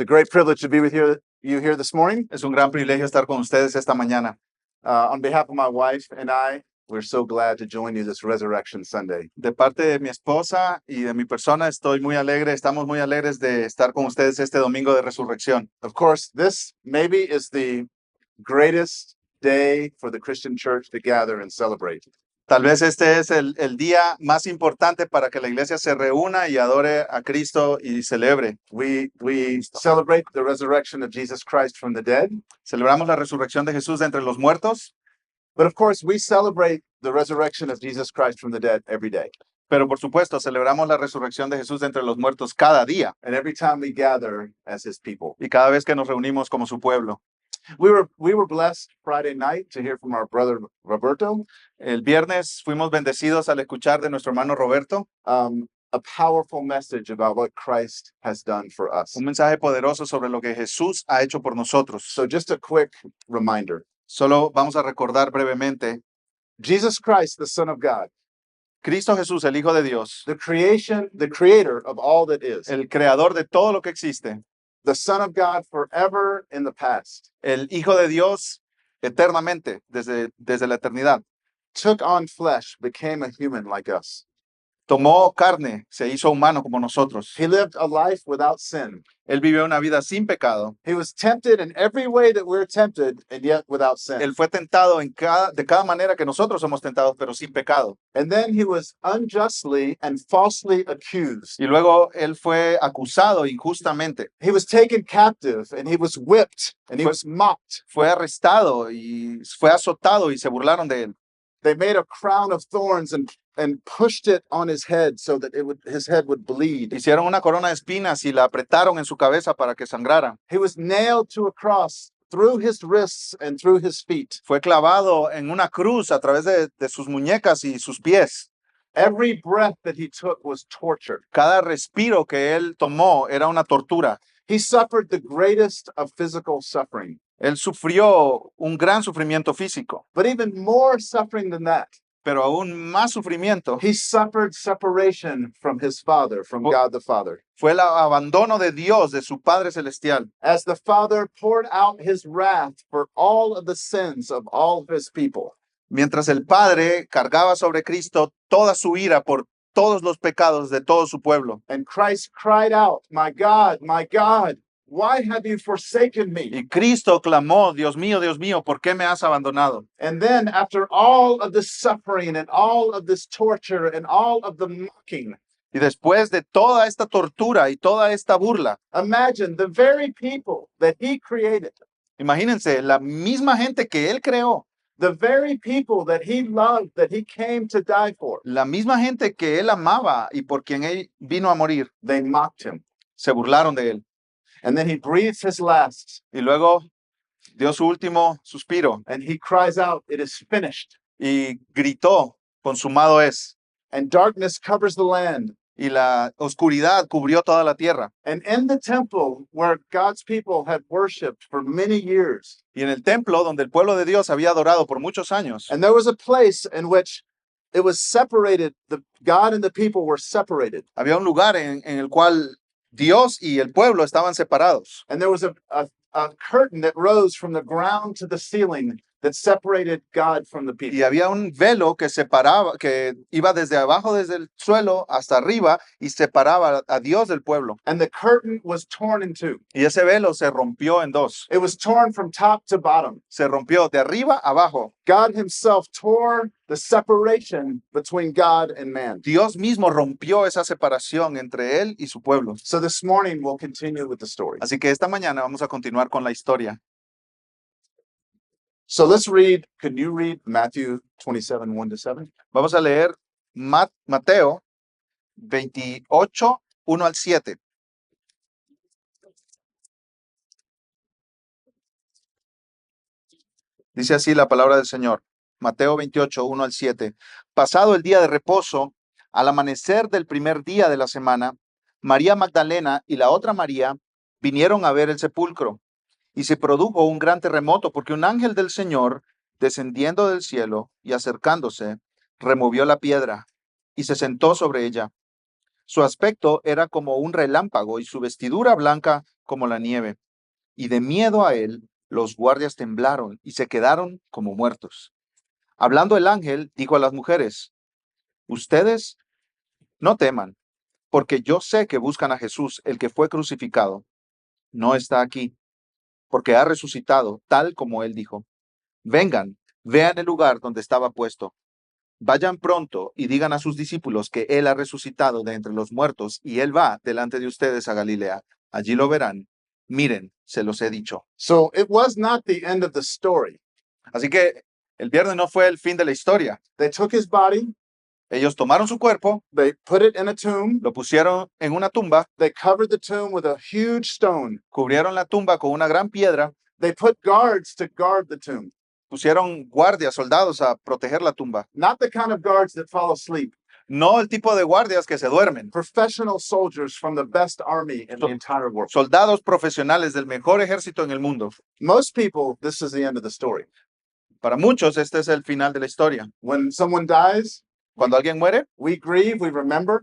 It's a great privilege to be with you here this morning. Es un gran privilegio estar con ustedes esta mañana. On behalf of my wife and I, we're so glad to join you this Resurrection Sunday. De parte de mi esposa y de mi persona, estamos muy alegres de estar con ustedes este domingo de resurrección. Of course, this maybe is the greatest day for the Christian church to gather and celebrate. Tal vez este es el día más importante para que la iglesia se reúna y adore a Cristo y celebre. We celebrate the resurrection of Jesus Christ from the dead. Celebramos la resurrección de Jesús de entre los muertos, But of course, we celebrate the resurrection of Jesus Christ from the dead every day. pero por supuesto celebramos la resurrección de Jesús de entre los muertos cada día And every time we gather as his people. y cada vez que nos reunimos como su pueblo. We were blessed Friday night to hear from our brother Roberto. El viernes fuimos bendecidos al escuchar de nuestro hermano Roberto A powerful message about what Christ has done for us. un mensaje poderoso sobre lo que Jesús ha hecho por nosotros. So just a quick reminder. Solo vamos a recordar brevemente. Jesus Christ, the Son of God, Cristo Jesús, el Hijo de Dios, the creator of all that is, el creador de todo lo que existe, the Son of God forever in the past, el Hijo de Dios eternamente, desde la eternidad. took on flesh, became a human like us. Tomó carne, se hizo humano como nosotros. He lived a life without sin. Él vivió una vida sin pecado. He was tempted in every way that we're tempted, and yet without sin. Él fue tentado de cada manera que nosotros somos tentados, pero sin pecado. And then he was unjustly and falsely accused. Y luego él fue acusado injustamente. He was taken captive, and he was whipped, and he was mocked. Fue arrestado y fue azotado y se burlaron de él. They made a crown of thorns and pushed it on his head so that his head would bleed. Hicieron una corona de espinas y la apretaron en su cabeza para que sangrara. He was nailed to a cross through his wrists and through his feet. Fue clavado en una cruz a través de sus muñecas y sus pies. Every breath that he took was torture. Cada respiro que él tomó era una tortura. He suffered the greatest of physical suffering. Él sufrió un gran sufrimiento físico, But even more suffering than that, pero aún más sufrimiento he suffered separation from his Father, from God the Father. fue el abandono de Dios, de su Padre Celestial. As the Father poured out his wrath for all of the sins of all of his people. Mientras el Padre cargaba sobre Cristo toda su ira por todos los pecados de todo su pueblo. And Christ cried out, my God, why have you forsaken me? Y Cristo clamó, Dios mío, ¿por qué me has abandonado? And then after all of this suffering and all of this torture and all of the mocking, Y después de toda esta tortura y toda esta burla, imagine the very people that he created, imagínense, la misma gente que él creó, the very people that he loved, that he came to die for, la misma gente que él amaba y por quien él vino a morir, they mocked him. se burlaron de él. And then he breathes his last Y luego dio su último suspiro and he cries out, it is finished. y gritó, consumado es. And darkness covers the land. Y la oscuridad cubrió toda la tierra. And in the temple where God's people had worshiped for many years, Y en el templo donde el pueblo de Dios había adorado por muchos años, and there was a place in which it was separated, God and the people were separated. había un lugar en el cual Dios y el pueblo estaban separados. And there was a curtain that rose from the ground to the ceiling that separated God from the people. Y había un velo que separaba, que iba desde abajo, desde el suelo hasta arriba y separaba a Dios del pueblo. And the curtain was torn in two. Y ese velo se rompió en dos. It was torn from top to bottom. Se rompió de arriba a abajo. God himself tore the separation between God and man. Dios mismo rompió esa separación entre él y su pueblo. So this morning we'll continue with the story. Así que esta mañana vamos a continuar con la historia. So let's read, can you read Matthew 27, 1-7? Vamos a leer Mateo 28, 1 al 7. Dice así la palabra del Señor. Mateo 28, 1 al 7. Pasado el día de reposo, al amanecer del primer día de la semana, María Magdalena y la otra María vinieron a ver el sepulcro. Y se produjo un gran terremoto porque un ángel del Señor, descendiendo del cielo y acercándose, removió la piedra y se sentó sobre ella. Su aspecto era como un relámpago y su vestidura blanca como la nieve, y de miedo a él, los guardias temblaron y se quedaron como muertos. Hablando el ángel, dijo a las mujeres, ustedes no teman, porque yo sé que buscan a Jesús, el que fue crucificado. No está aquí, porque ha resucitado, tal como él dijo. Vengan, vean el lugar donde estaba puesto. Vayan pronto y digan a sus discípulos que él ha resucitado de entre los muertos y él va delante de ustedes a Galilea. Allí lo verán. Miren, se los he dicho. So it was not the end of the story. Así que el viernes no fue el fin de la historia. They took his body, Ellos tomaron su cuerpo, they put it in a tomb, lo pusieron en una tumba, they covered the tomb with a huge stone. cubrieron la tumba con una gran piedra, They put guards to guard the tomb, pusieron guardias, soldados a proteger la tumba. not the kind of guards that fall asleep. No el tipo de guardias que se duermen. Professional soldiers from the best army in the entire world. Soldados profesionales del mejor ejército en el mundo. Most people, this is the end of the story. Para muchos, este es el final de la historia. When someone dies, Cuando alguien muere, we grieve, we remember,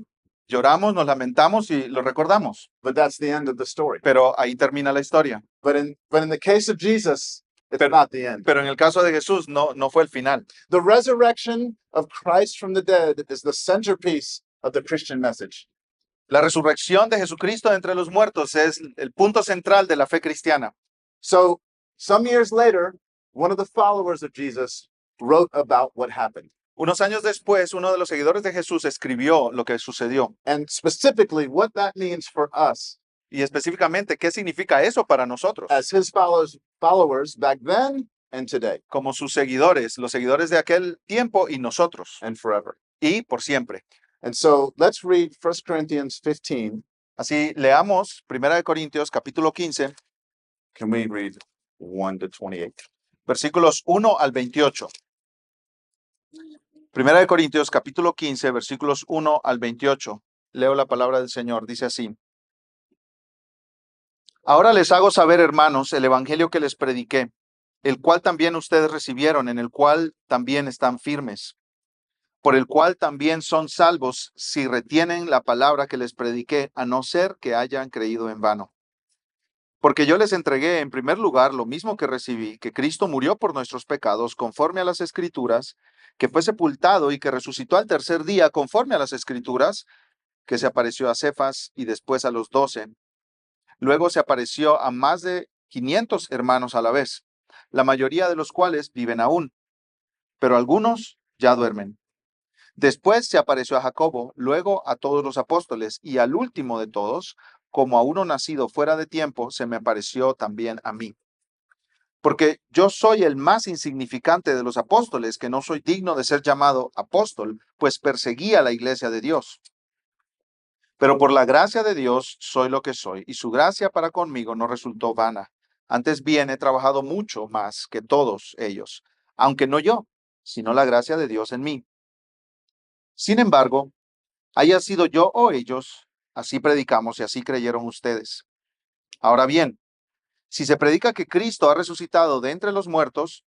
lloramos, nos lamentamos y lo recordamos. but that's the end of the story. Pero ahí termina la historia. But in the case of Jesus, it's Pero- not the end. Pero en el caso de Jesús, no fue el final. The resurrection of Christ from the dead is the centerpiece of the Christian message. La resurrección de Jesucristo de entre los muertos es el punto central de la fe cristiana. So some years later, one of the followers of Jesus wrote about what happened, Unos años después, uno de los seguidores de Jesús escribió lo que sucedió and specifically what that means for us y específicamente qué significa eso para nosotros, as his followers back then and today como sus seguidores, los seguidores de aquel tiempo y nosotros, and forever. y por siempre. And so let's read 1 Corinthians 15. Así leamos 1 de Corintios capítulo 15, Can we read 1 to 28? versículos 1 al 28. 1 de Corintios capítulo 15, versículos 1 al 28. Leo la palabra del Señor, dice así. Ahora les hago saber, hermanos, el evangelio que les prediqué, el cual también ustedes recibieron, en el cual también están firmes, por el cual también son salvos si retienen la palabra que les prediqué, a no ser que hayan creído en vano. Porque yo les entregué en primer lugar lo mismo que recibí, que Cristo murió por nuestros pecados conforme a las Escrituras, que fue sepultado y que resucitó al tercer día conforme a las Escrituras, que se apareció a Cefas y después a los 12. Luego se apareció a más de 500 hermanos a la vez, la mayoría de los cuales viven aún, pero algunos ya duermen. Después se apareció a Jacobo, luego a todos los apóstoles, y al último de todos, como a uno nacido fuera de tiempo, se me apareció también a mí. Porque yo soy el más insignificante de los apóstoles, que no soy digno de ser llamado apóstol, pues perseguí a la iglesia de Dios. Pero por la gracia de Dios soy lo que soy, y su gracia para conmigo no resultó vana. Antes bien he trabajado mucho más que todos ellos, aunque no yo, sino la gracia de Dios en mí. Sin embargo, haya sido yo o ellos, así predicamos y así creyeron ustedes. Ahora bien, si se predica que Cristo ha resucitado de entre los muertos,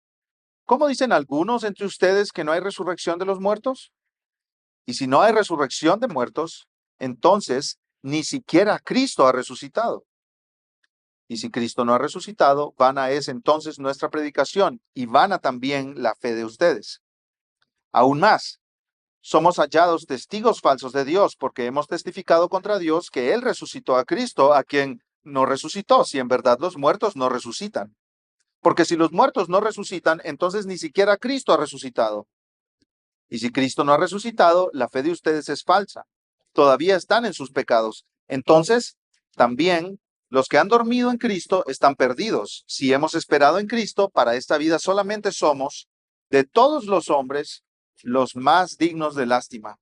¿cómo dicen algunos entre ustedes que no hay resurrección de los muertos? Y si no hay resurrección de muertos, entonces ni siquiera Cristo ha resucitado. Y si Cristo no ha resucitado, vana es entonces nuestra predicación y vana también la fe de ustedes. Aún más, somos hallados testigos falsos de Dios porque hemos testificado contra Dios que Él resucitó a Cristo, a quien no resucitó, si en verdad los muertos no resucitan. Porque si los muertos no resucitan, entonces ni siquiera Cristo ha resucitado. Y si Cristo no ha resucitado, la fe de ustedes es falsa. Todavía están en sus pecados. Entonces, también los que han dormido en Cristo están perdidos. Si hemos esperado en Cristo, para esta vida solamente somos, de todos los hombres, los más dignos de lástima.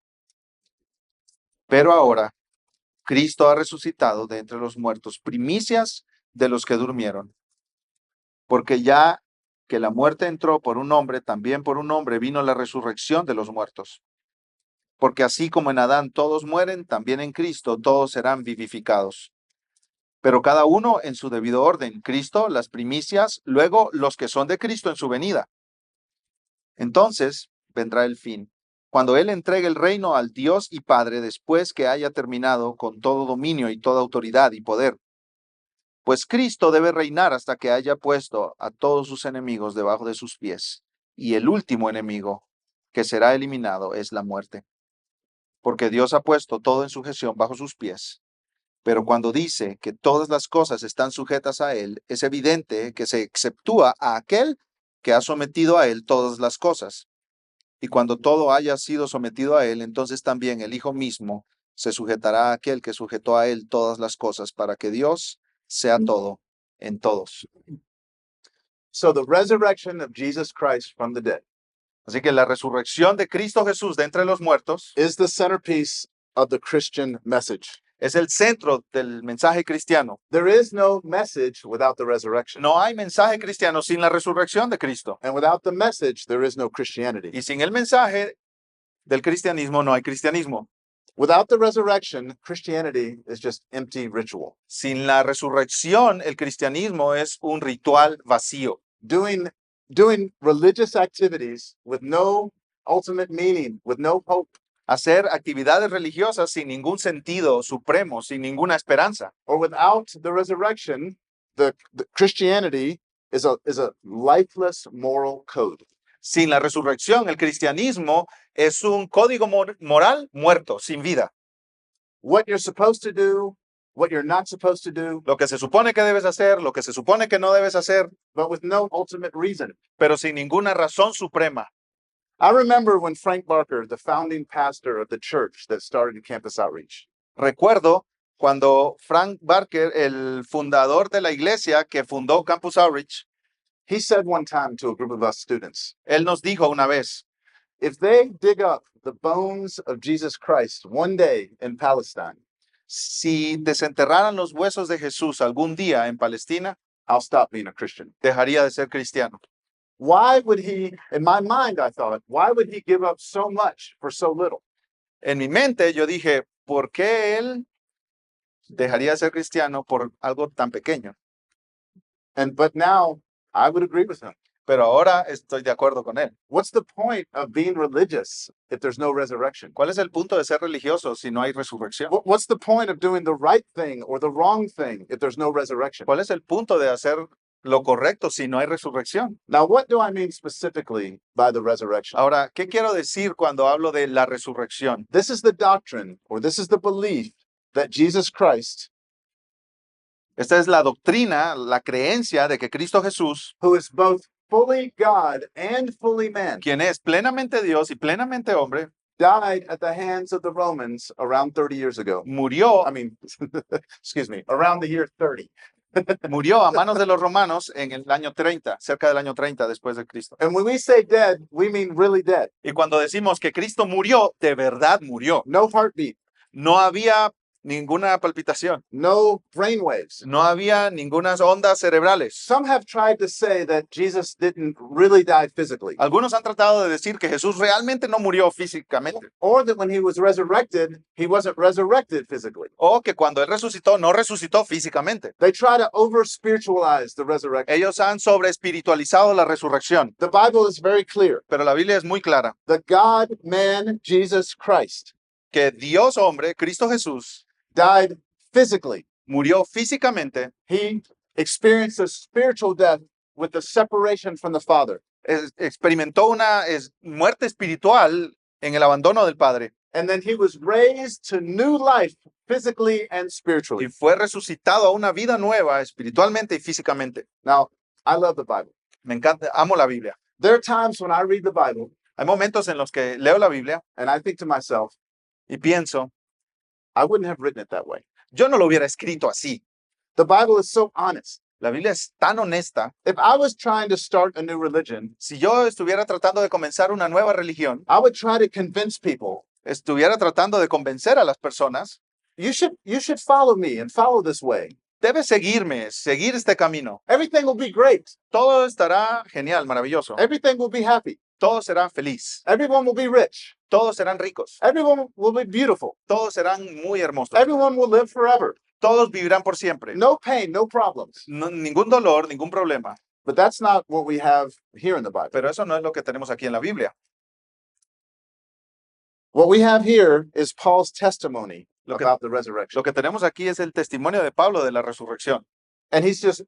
Pero ahora, Cristo ha resucitado de entre los muertos, primicias de los que durmieron. Porque ya que la muerte entró por un hombre, también por un hombre vino la resurrección de los muertos. Porque así como en Adán todos mueren, también en Cristo todos serán vivificados. Pero cada uno en su debido orden. Cristo, las primicias, luego los que son de Cristo en su venida. Entonces vendrá el fin, cuando Él entregue el reino al Dios y Padre después que haya terminado con todo dominio y toda autoridad y poder. Pues Cristo debe reinar hasta que haya puesto a todos sus enemigos debajo de sus pies. Y el último enemigo que será eliminado es la muerte. Porque Dios ha puesto todo en sujeción bajo sus pies. Pero cuando dice que todas las cosas están sujetas a Él, es evidente que se exceptúa a aquel que ha sometido a Él todas las cosas. Y cuando todo haya sido sometido a Él, entonces también el Hijo mismo se sujetará a aquel que sujetó a Él todas las cosas, para que Dios sea todo en todos. So the resurrection of Jesus Christ from the dead Así que la resurrección de Cristo Jesús de entre los muertos is the centerpiece of the Christian message. es el centro del mensaje cristiano. There is no message without the resurrection. No hay mensaje cristiano sin la resurrección de Cristo. And without the message, there is no Christianity. Y sin el mensaje del cristianismo no hay cristianismo. Without the resurrection, Christianity is just empty ritual. Sin la resurrección, el cristianismo es un ritual vacío. Doing religious activities with no ultimate meaning, with no hope, Hacer actividades religiosas sin ningún sentido supremo, sin ninguna esperanza. or without the resurrection, the Christianity is a lifeless moral code. Sin la resurrección, el cristianismo es un código moral muerto, sin vida. What you're supposed to do, what you're not supposed to do, Lo que se supone que debes hacer, lo que se supone que no debes hacer, but with no ultimate reason. pero sin ninguna razón suprema. I remember when Frank Barker, the founding pastor of the church that started Campus Outreach, Recuerdo cuando Frank Barker, el fundador de la iglesia que fundó Campus Outreach, he said one time to a group of us students, él nos dijo una vez, if they dig up the bones of Jesus Christ one day in Palestine, si desenterraran los huesos de Jesús algún día en Palestina, I'll stop being a Christian. dejaría de ser cristiano. Why would he, in my mind, I thought, why would he give up so much for so little? En mi mente yo dije, ¿por qué él dejaría de ser cristiano por algo tan pequeño? But now I would agree with him. Pero ahora estoy de acuerdo con él. What's the point of being religious if there's no resurrection? ¿Cuál es el punto de ser religioso si no hay resurrección? What's the point of doing the right thing or the wrong thing if there's no resurrection? ¿Cuál es el punto de hacer lo correcto si no hay resurrección? Now, what do I mean specifically by the resurrection? Ahora, ¿qué quiero decir cuando hablo de la resurrección? This is the doctrine, or this is the belief that Jesus Christ, Esta es la doctrina, la creencia de que Cristo Jesús, who is both fully God and fully man, quien es plenamente Dios y plenamente hombre, died at the hands of the Romans around 30 years ago. murió, I mean, excuse me, around the year 30. murió a manos de los romanos en el año 30, cerca del año 30 después de Cristo. And when we say dead, we mean really dead. Y cuando decimos que Cristo murió, de verdad murió. No heartbeat, No había ninguna palpitación, no brainwaves. no había ninguna ondas cerebrales. Some have tried to say that Jesus didn't really die physically, Algunos han tratado de decir que Jesús realmente no murió físicamente, or that when he was resurrected, he wasn't resurrected physically. o que cuando Él resucitó, no resucitó físicamente. They try to over spiritualize the resurrection. Ellos han sobreespiritualizado la resurrección, The Bible is very clear. pero la Biblia es muy clara The God man, Jesus Christ, que Dios hombre, Cristo Jesús, died physically. murió físicamente, He experienced a spiritual death with the separation from the Father. experimentó una muerte espiritual en el abandono del Padre And then he was raised to new life physically and y spiritually. fue resucitado a una vida nueva espiritualmente y físicamente. Now, I love the Bible. Me encanta, amo la Biblia. There are times when I read the Bible Hay momentos en los que leo la Biblia and I think to myself, y pienso, I wouldn't have written it that way. yo no lo hubiera escrito así. The Bible is so honest. La Biblia es tan honesta. If I was trying to start a new religion, Si yo estuviera tratando de comenzar una nueva religión, I would try to convince people, estuviera tratando de convencer a las personas, you should follow me and follow this way. debes seguirme, seguir este camino. Everything will be great. Todo estará genial, maravilloso. Everything will be happy. Todo será feliz. Everyone will be rich. Todos serán ricos. Everyone will be beautiful. Todos serán muy hermosos. Everyone will live forever. Todos vivirán por siempre. No pain, no problems. Ningún dolor, ningún problema. But that's not what we have here in the Bible. Pero eso no es lo que tenemos aquí en la Biblia. What we have here is Paul's testimony Lo que- about the resurrection. Lo que tenemos aquí es el testimonio de Pablo de la resurrección. And he's just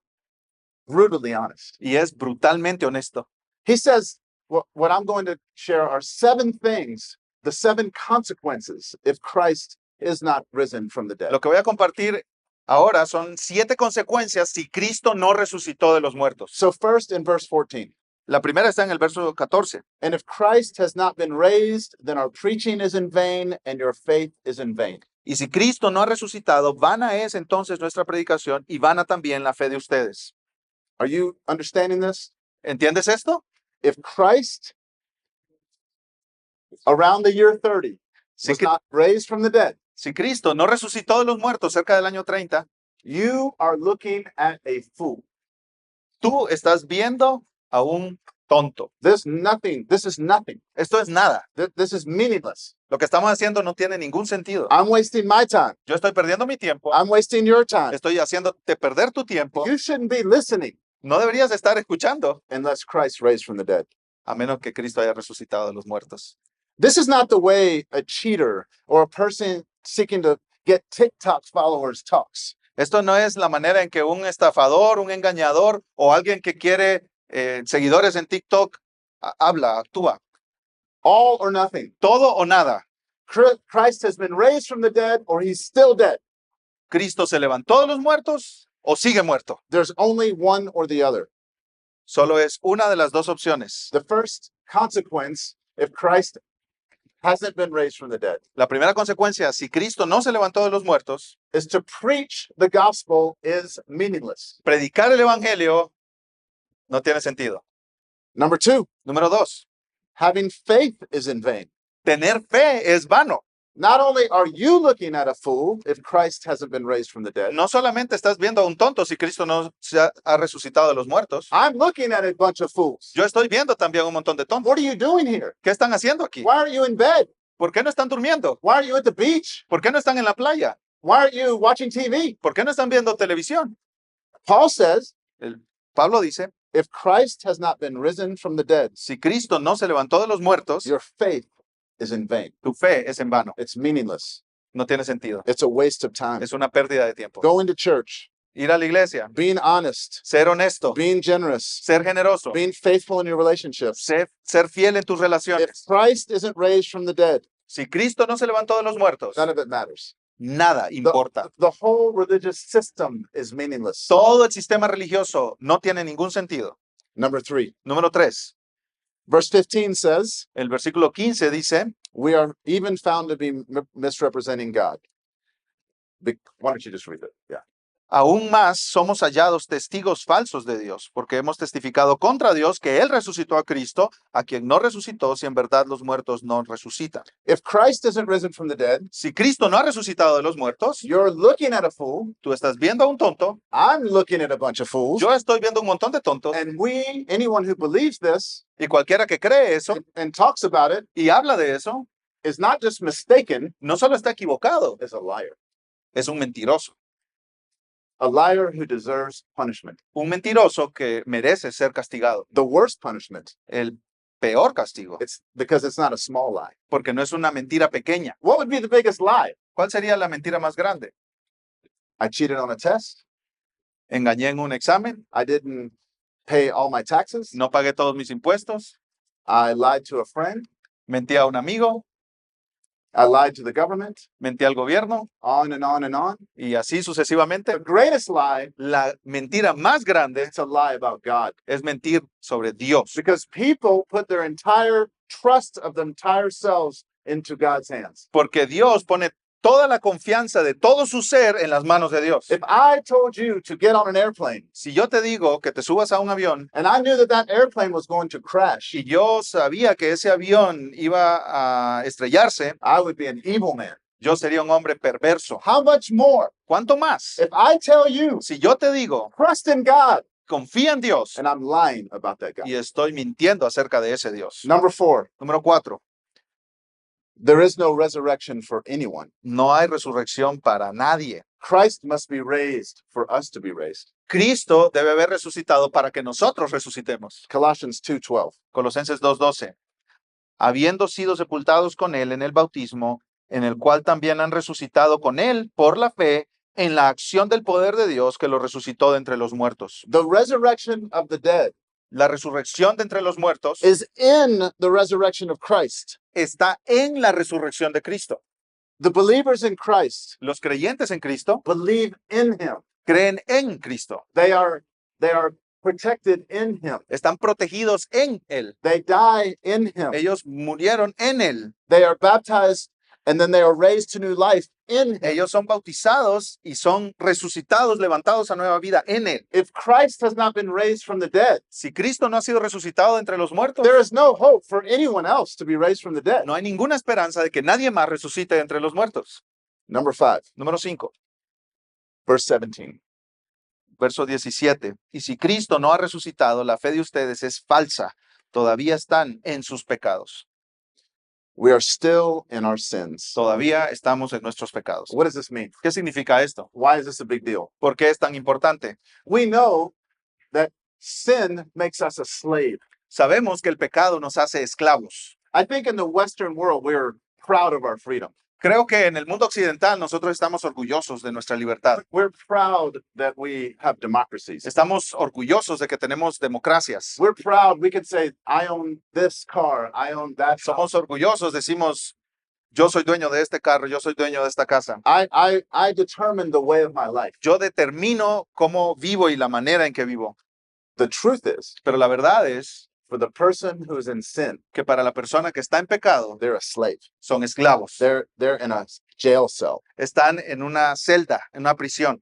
brutally honest. y es brutalmente honesto. He says, what I'm going to share are 7 things, the 7 consequences if Christ is not risen from the dead. Lo que voy a compartir ahora son 7 consecuencias si Cristo no resucitó de los muertos. So first in verse 14, La primera está en el verso 14. and if Christ has not been raised, then our preaching is in vain and your faith is in vain. Y si Cristo no ha resucitado, vana es entonces nuestra predicación y vana también la fe de ustedes. Are you understanding this? ¿Entiendes esto? If Christ around the year 30 Si, was not raised from the dead, si Cristo no resucitó de los muertos cerca del año 30, you are looking at a fool. tú estás viendo a un tonto. This is nothing. Esto es nada. This is meaningless. Lo que estamos haciendo no tiene ningún sentido. I'm wasting my time. Yo estoy perdiendo mi tiempo. I'm wasting your time. Estoy haciéndote perder tu tiempo. You shouldn't be listening No deberías estar escuchando unless Christ raised from the dead. a menos que Cristo haya resucitado de los muertos. This is not the way a cheater or a person seeking to get TikTok followers talks. Esto no es la manera en que un estafador, un engañador o alguien que quiere seguidores en TikTok habla, actúa. All or nothing. Todo o nada. Christ has been raised from the dead or he's still dead. ¿Cristo se levantó de los muertos o sigue muerto? There's only one or the other. Solo es una de las dos opciones. The first consequence, if Christ hasn't been raised from the dead, La primera consecuencia, si Cristo no se levantó de los muertos, is to preach the gospel is meaningless. predicar el evangelio no tiene sentido. Number 2, Número 2, having faith is in vain. tener fe es vano. Not only are you looking at a fool if Christ hasn't been raised from the dead, No solamente estás viendo a un tonto si Cristo no se ha resucitado de los muertos. I'm looking at a bunch of fools. Yo estoy viendo también un montón de tontos. What are you doing here? ¿Qué están haciendo aquí? Why aren't you in bed? ¿Por qué no están durmiendo? Why aren't you at the beach? ¿Por qué no están en la playa? Why aren't you watching TV? ¿Por qué no están viendo televisión? Paul says, Pablo dice, if Christ has not been risen from the dead, si Cristo no se levantó de los muertos, your faith is in vain. tu fe es en vano. It's meaningless. No tiene sentido. It's a waste of time. Es una pérdida de tiempo. Going to church, Ir a la iglesia, being honest, ser honesto, being generous, ser generoso, being faithful in your relationships. ser fiel en tus If relaciones. Christ isn't raised from the dead, Si Cristo no se levantó de los muertos, none of it matters. nada importa. The whole religious system is meaningless. Todo el sistema religioso no tiene ningún sentido. Number 3, Número 3, verse 15 says, el versículo 15 dice, we are even found to be misrepresenting God. Why don't you just read it? Yeah. aún más somos hallados testigos falsos de Dios, porque hemos testificado contra Dios que Él resucitó a Cristo, a quien no resucitó si en verdad los muertos no resucitan. If Christ isn't risen from the dead, Si Cristo no ha resucitado de los muertos, you're looking at a fool. tú estás viendo a un tonto, I'm looking at a bunch of fools. yo estoy viendo un montón de tontos, And anyone who believes this y cualquiera que cree eso and talks about it y habla de eso, is not just mistaken, no solo está equivocado, is a liar. es un mentiroso. A liar who deserves punishment. Un mentiroso que merece ser castigado. The worst punishment. El peor castigo, It's because it's not a small lie. porque no es una mentira pequeña. What would be the biggest lie? ¿Cuál sería la mentira más grande? I cheated on a test. Engañé en un examen, I didn't pay all my taxes. no pagué todos mis impuestos, I lied to a friend. mentí a un amigo, I lied to the government. mentí al gobierno On and on and on. y así The sucesivamente. greatest lie La mentira más grande is a lie about God. es mentir sobre Dios, Because people put their entire trust of their entire selves into God's hands. porque Dios pone toda la confianza de todo su ser en las manos de Dios. If I told you to get on an airplane Si yo te digo que te subas a un avión and I knew that that airplane was going to crash, y yo sabía que ese avión iba a estrellarse, I would be an evil man. yo sería un hombre perverso. How much more ¿Cuánto más? if I tell you, Si yo te digo, trust in God, confía en Dios and I'm lying about that God? y estoy mintiendo acerca de ese Dios. Number 4, Número 4, there is no resurrection for anyone. no hay resurrección para nadie. Christ must be raised for us to be raised. Cristo debe haber resucitado para que nosotros resucitemos. Colossians 2:12. Colosenses 2:12. Habiendo sido sepultados con él en el bautismo, en el cual también han resucitado con él por la fe en la acción del poder de Dios que lo resucitó de entre los muertos. The resurrection of the dead La resurrección de entre los muertos is in the resurrection of Christ. está en la resurrección de Cristo. The believers in Christ Los creyentes en Cristo believe in him. creen en Cristo. They are protected in him. Están protegidos en Él. They die in him. Ellos murieron en Él. They are baptized and then they are raised to new life in him. Ellos son bautizados y son resucitados, levantados a nueva vida en Él. If Christ has not been raised from the dead, Si Cristo no ha sido resucitado de entre los muertos, there is no hope for anyone else to be raised from the dead. no hay ninguna esperanza de que nadie más resucite de entre los muertos. Number 5, Número 5, verse 17. verso 17. Y si Cristo no ha resucitado, la fe de ustedes es falsa. Todavía están en sus pecados. We are still in our sins. Todavía estamos en nuestros pecados. What does this mean? ¿Qué significa esto? Why is this a big deal? ¿Por qué es tan importante? We know that sin makes us a slave. Sabemos que el pecado nos hace esclavos. I think in the Western world, we're proud of our freedom. Creo que en el mundo occidental nosotros estamos orgullosos de nuestra libertad. We're proud that we have democracies. Estamos orgullosos de que tenemos democracias. We're proud we can say, I own this car, I own that Somos house. orgullosos, decimos, yo soy dueño de este carro, yo soy dueño de esta casa. I determine the way of my life. Yo determino cómo vivo y la manera en que vivo. The truth is, Pero la verdad es for the person who's in sin, que para la persona que está en pecado, they're a slave. son esclavos. They're in a jail cell. Están en una celda, en una prisión.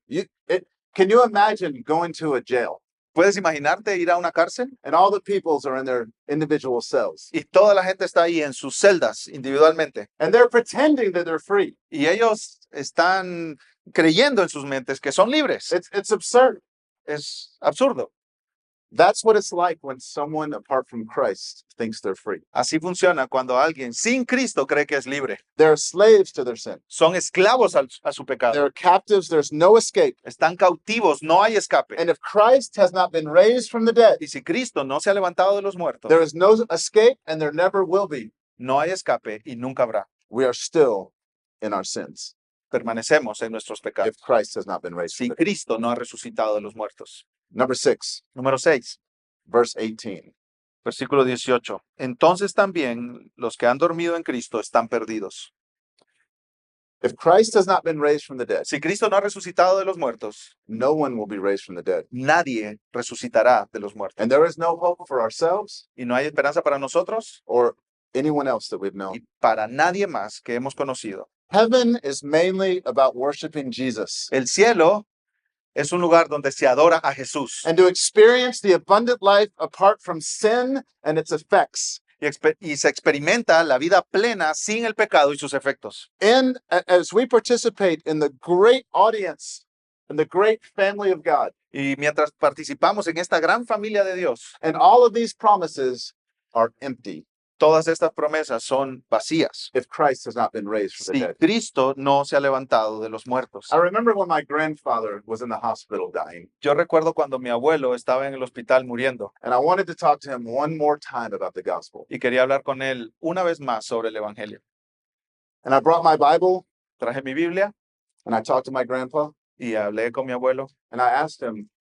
Can you imagine going to a jail ¿Puedes imaginarte ir a una cárcel? and all the peoples are in their individual cells Y toda la gente está ahí en sus celdas individualmente. and they're pretending that they're free? Y ellos están creyendo en sus mentes que son libres. It's absurd. Es absurdo. That's what it's like when someone apart from Christ thinks they're free. Así funciona cuando alguien sin Cristo cree que es libre. They're slaves to their sin. Son esclavos a su pecado. They're captives. There's no escape. Están cautivos, no hay escape. And if Christ has not been raised from the dead, Y si Cristo no se ha levantado de los muertos, there is no escape and there never will be. no hay escape y nunca habrá. We are still in our sins Permanecemos en nuestros pecados. if Christ has not been raised from Si the dead. Cristo no ha resucitado de los muertos. Number 6, Número 6, verse 18. versículo 18. Entonces también los que han dormido en Cristo están perdidos. If Christ has not been raised from the dead, Si Cristo no ha resucitado de los muertos, no one will be raised from the dead. nadie resucitará de los muertos. And there is no hope for ourselves Y no hay esperanza para nosotros or anyone else that we've known. y para nadie más que hemos conocido. Heaven is mainly about worshiping Jesus El cielo es un lugar donde se adora a Jesús and to experience the abundant life apart from sin and its effects. y se experimenta la vida plena sin el pecado y sus efectos. And as we participate in the great audience and the great family of God, Y mientras participamos en esta gran familia de Dios, and all of these promises are empty todas estas promesas son vacías. if Christ has not been raised from the Si dead. Cristo no se ha levantado de los muertos. I remember when my grandfather was in the hospital dying, Yo recuerdo cuando mi abuelo estaba en el hospital muriendo and I wanted to talk to him one more time about the gospel. y quería hablar con él una vez más sobre el Evangelio. And I brought my Bible Traje mi Biblia and I talked to my grandpa y hablé con mi abuelo and I asked him,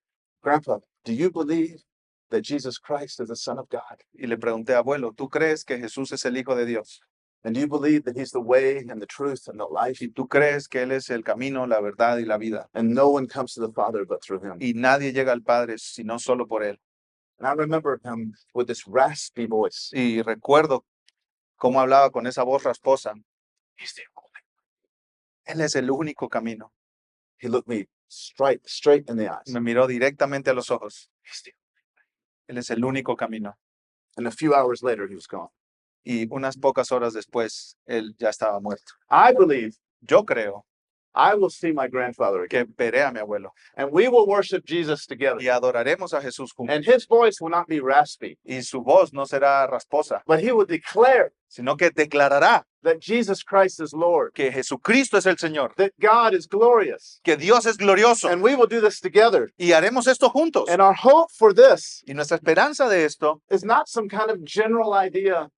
Grandpa, do you believe that Jesus Christ is the Son of God? y le pregunté, abuelo, ¿tú crees que Jesús es el Hijo de Dios? And do you believe that he's the way and the truth and the life? ¿Y tú crees que Él es el camino, la verdad y la vida? And no one comes to the Father but through him. Y nadie llega al Padre sino solo por Él. And I remember him with this raspy voice. Y recuerdo cómo hablaba con esa voz rasposa. He's the only. Él es el único camino. He looked me straight in the eyes. Me miró directamente a los ojos. He's the- Él es el único camino. And a few hours later, he was gone. Y unas pocas horas después, Él ya estaba muerto. I believe Yo creo I will see my grandfather again. que veré a mi abuelo And we will worship Jesus together. y adoraremos a Jesús juntos. And his voice will not be raspy, Y su voz no será rasposa, but he will declare sino que declarará that Jesus Christ is Lord, que Jesucristo es el Señor, that God is glorious. que Dios es glorioso. And we will do this together. Y haremos esto juntos. And our hope for this Y nuestra esperanza de esto is not some kind of general idea,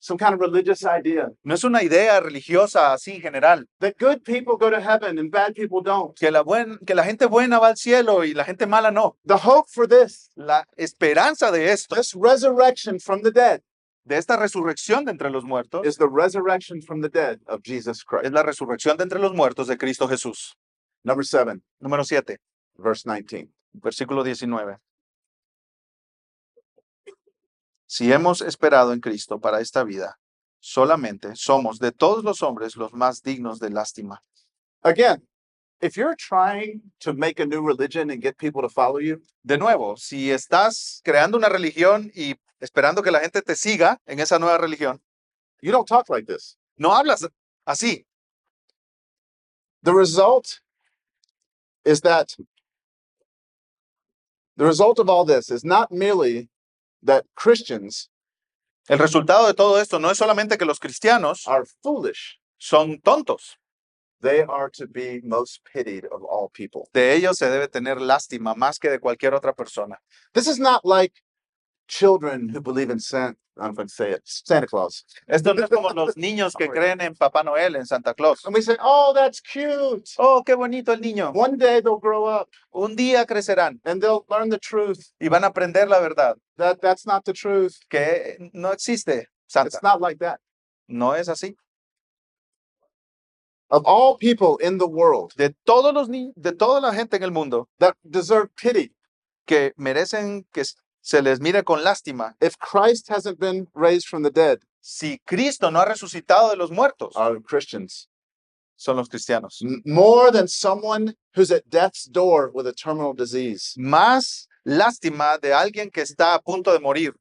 some kind of religious idea No es una idea religiosa así general, that good people go to heaven and bad people don't. que la gente buena va al cielo y la gente mala no. The hope for this, La esperanza de esto, this resurrection from the dead, de esta resurrección de entre los muertos, is the resurrection from the dead of Jesus Christ. es la resurrección de entre los muertos de Cristo Jesús. Number 7, Número 7, verse 19. versículo 19. Si hemos esperado en Cristo para esta vida, solamente somos de todos los hombres los más dignos de lástima. Again, if you're trying to make a new religion and get people to follow you, De nuevo, si estás creando una religión y esperando que la gente te siga en esa nueva religión, you don't talk like this. no hablas así. The result is that the result of all this is not merely that Christians El resultado de todo esto no es solamente que los cristianos are foolish, son tontos. they are to be most pitied of all people. De ellos se debe tener lástima más que de cualquier otra persona. This is not like children who believe in Santa, I don't know if I can say it, Santa Claus. Esto no es como los niños que creen en Papá Noel, en Santa Claus. And we say, oh, that's cute. Oh, qué bonito el niño. One day they'll grow up Un día crecerán and they'll learn the truth. y van a aprender la verdad, That's not the truth. que no existe Santa. It's not like that. No es así. Of all people in the world De todos los de toda la gente en el mundo that deserve pity, que merecen que se les mire con lástima, if Christ hasn't been raised from the dead, si Cristo no ha resucitado de los muertos, are Christians. son los cristianos. More than someone who's at death's door with a terminal disease. Más lástima de alguien que está a punto de morir.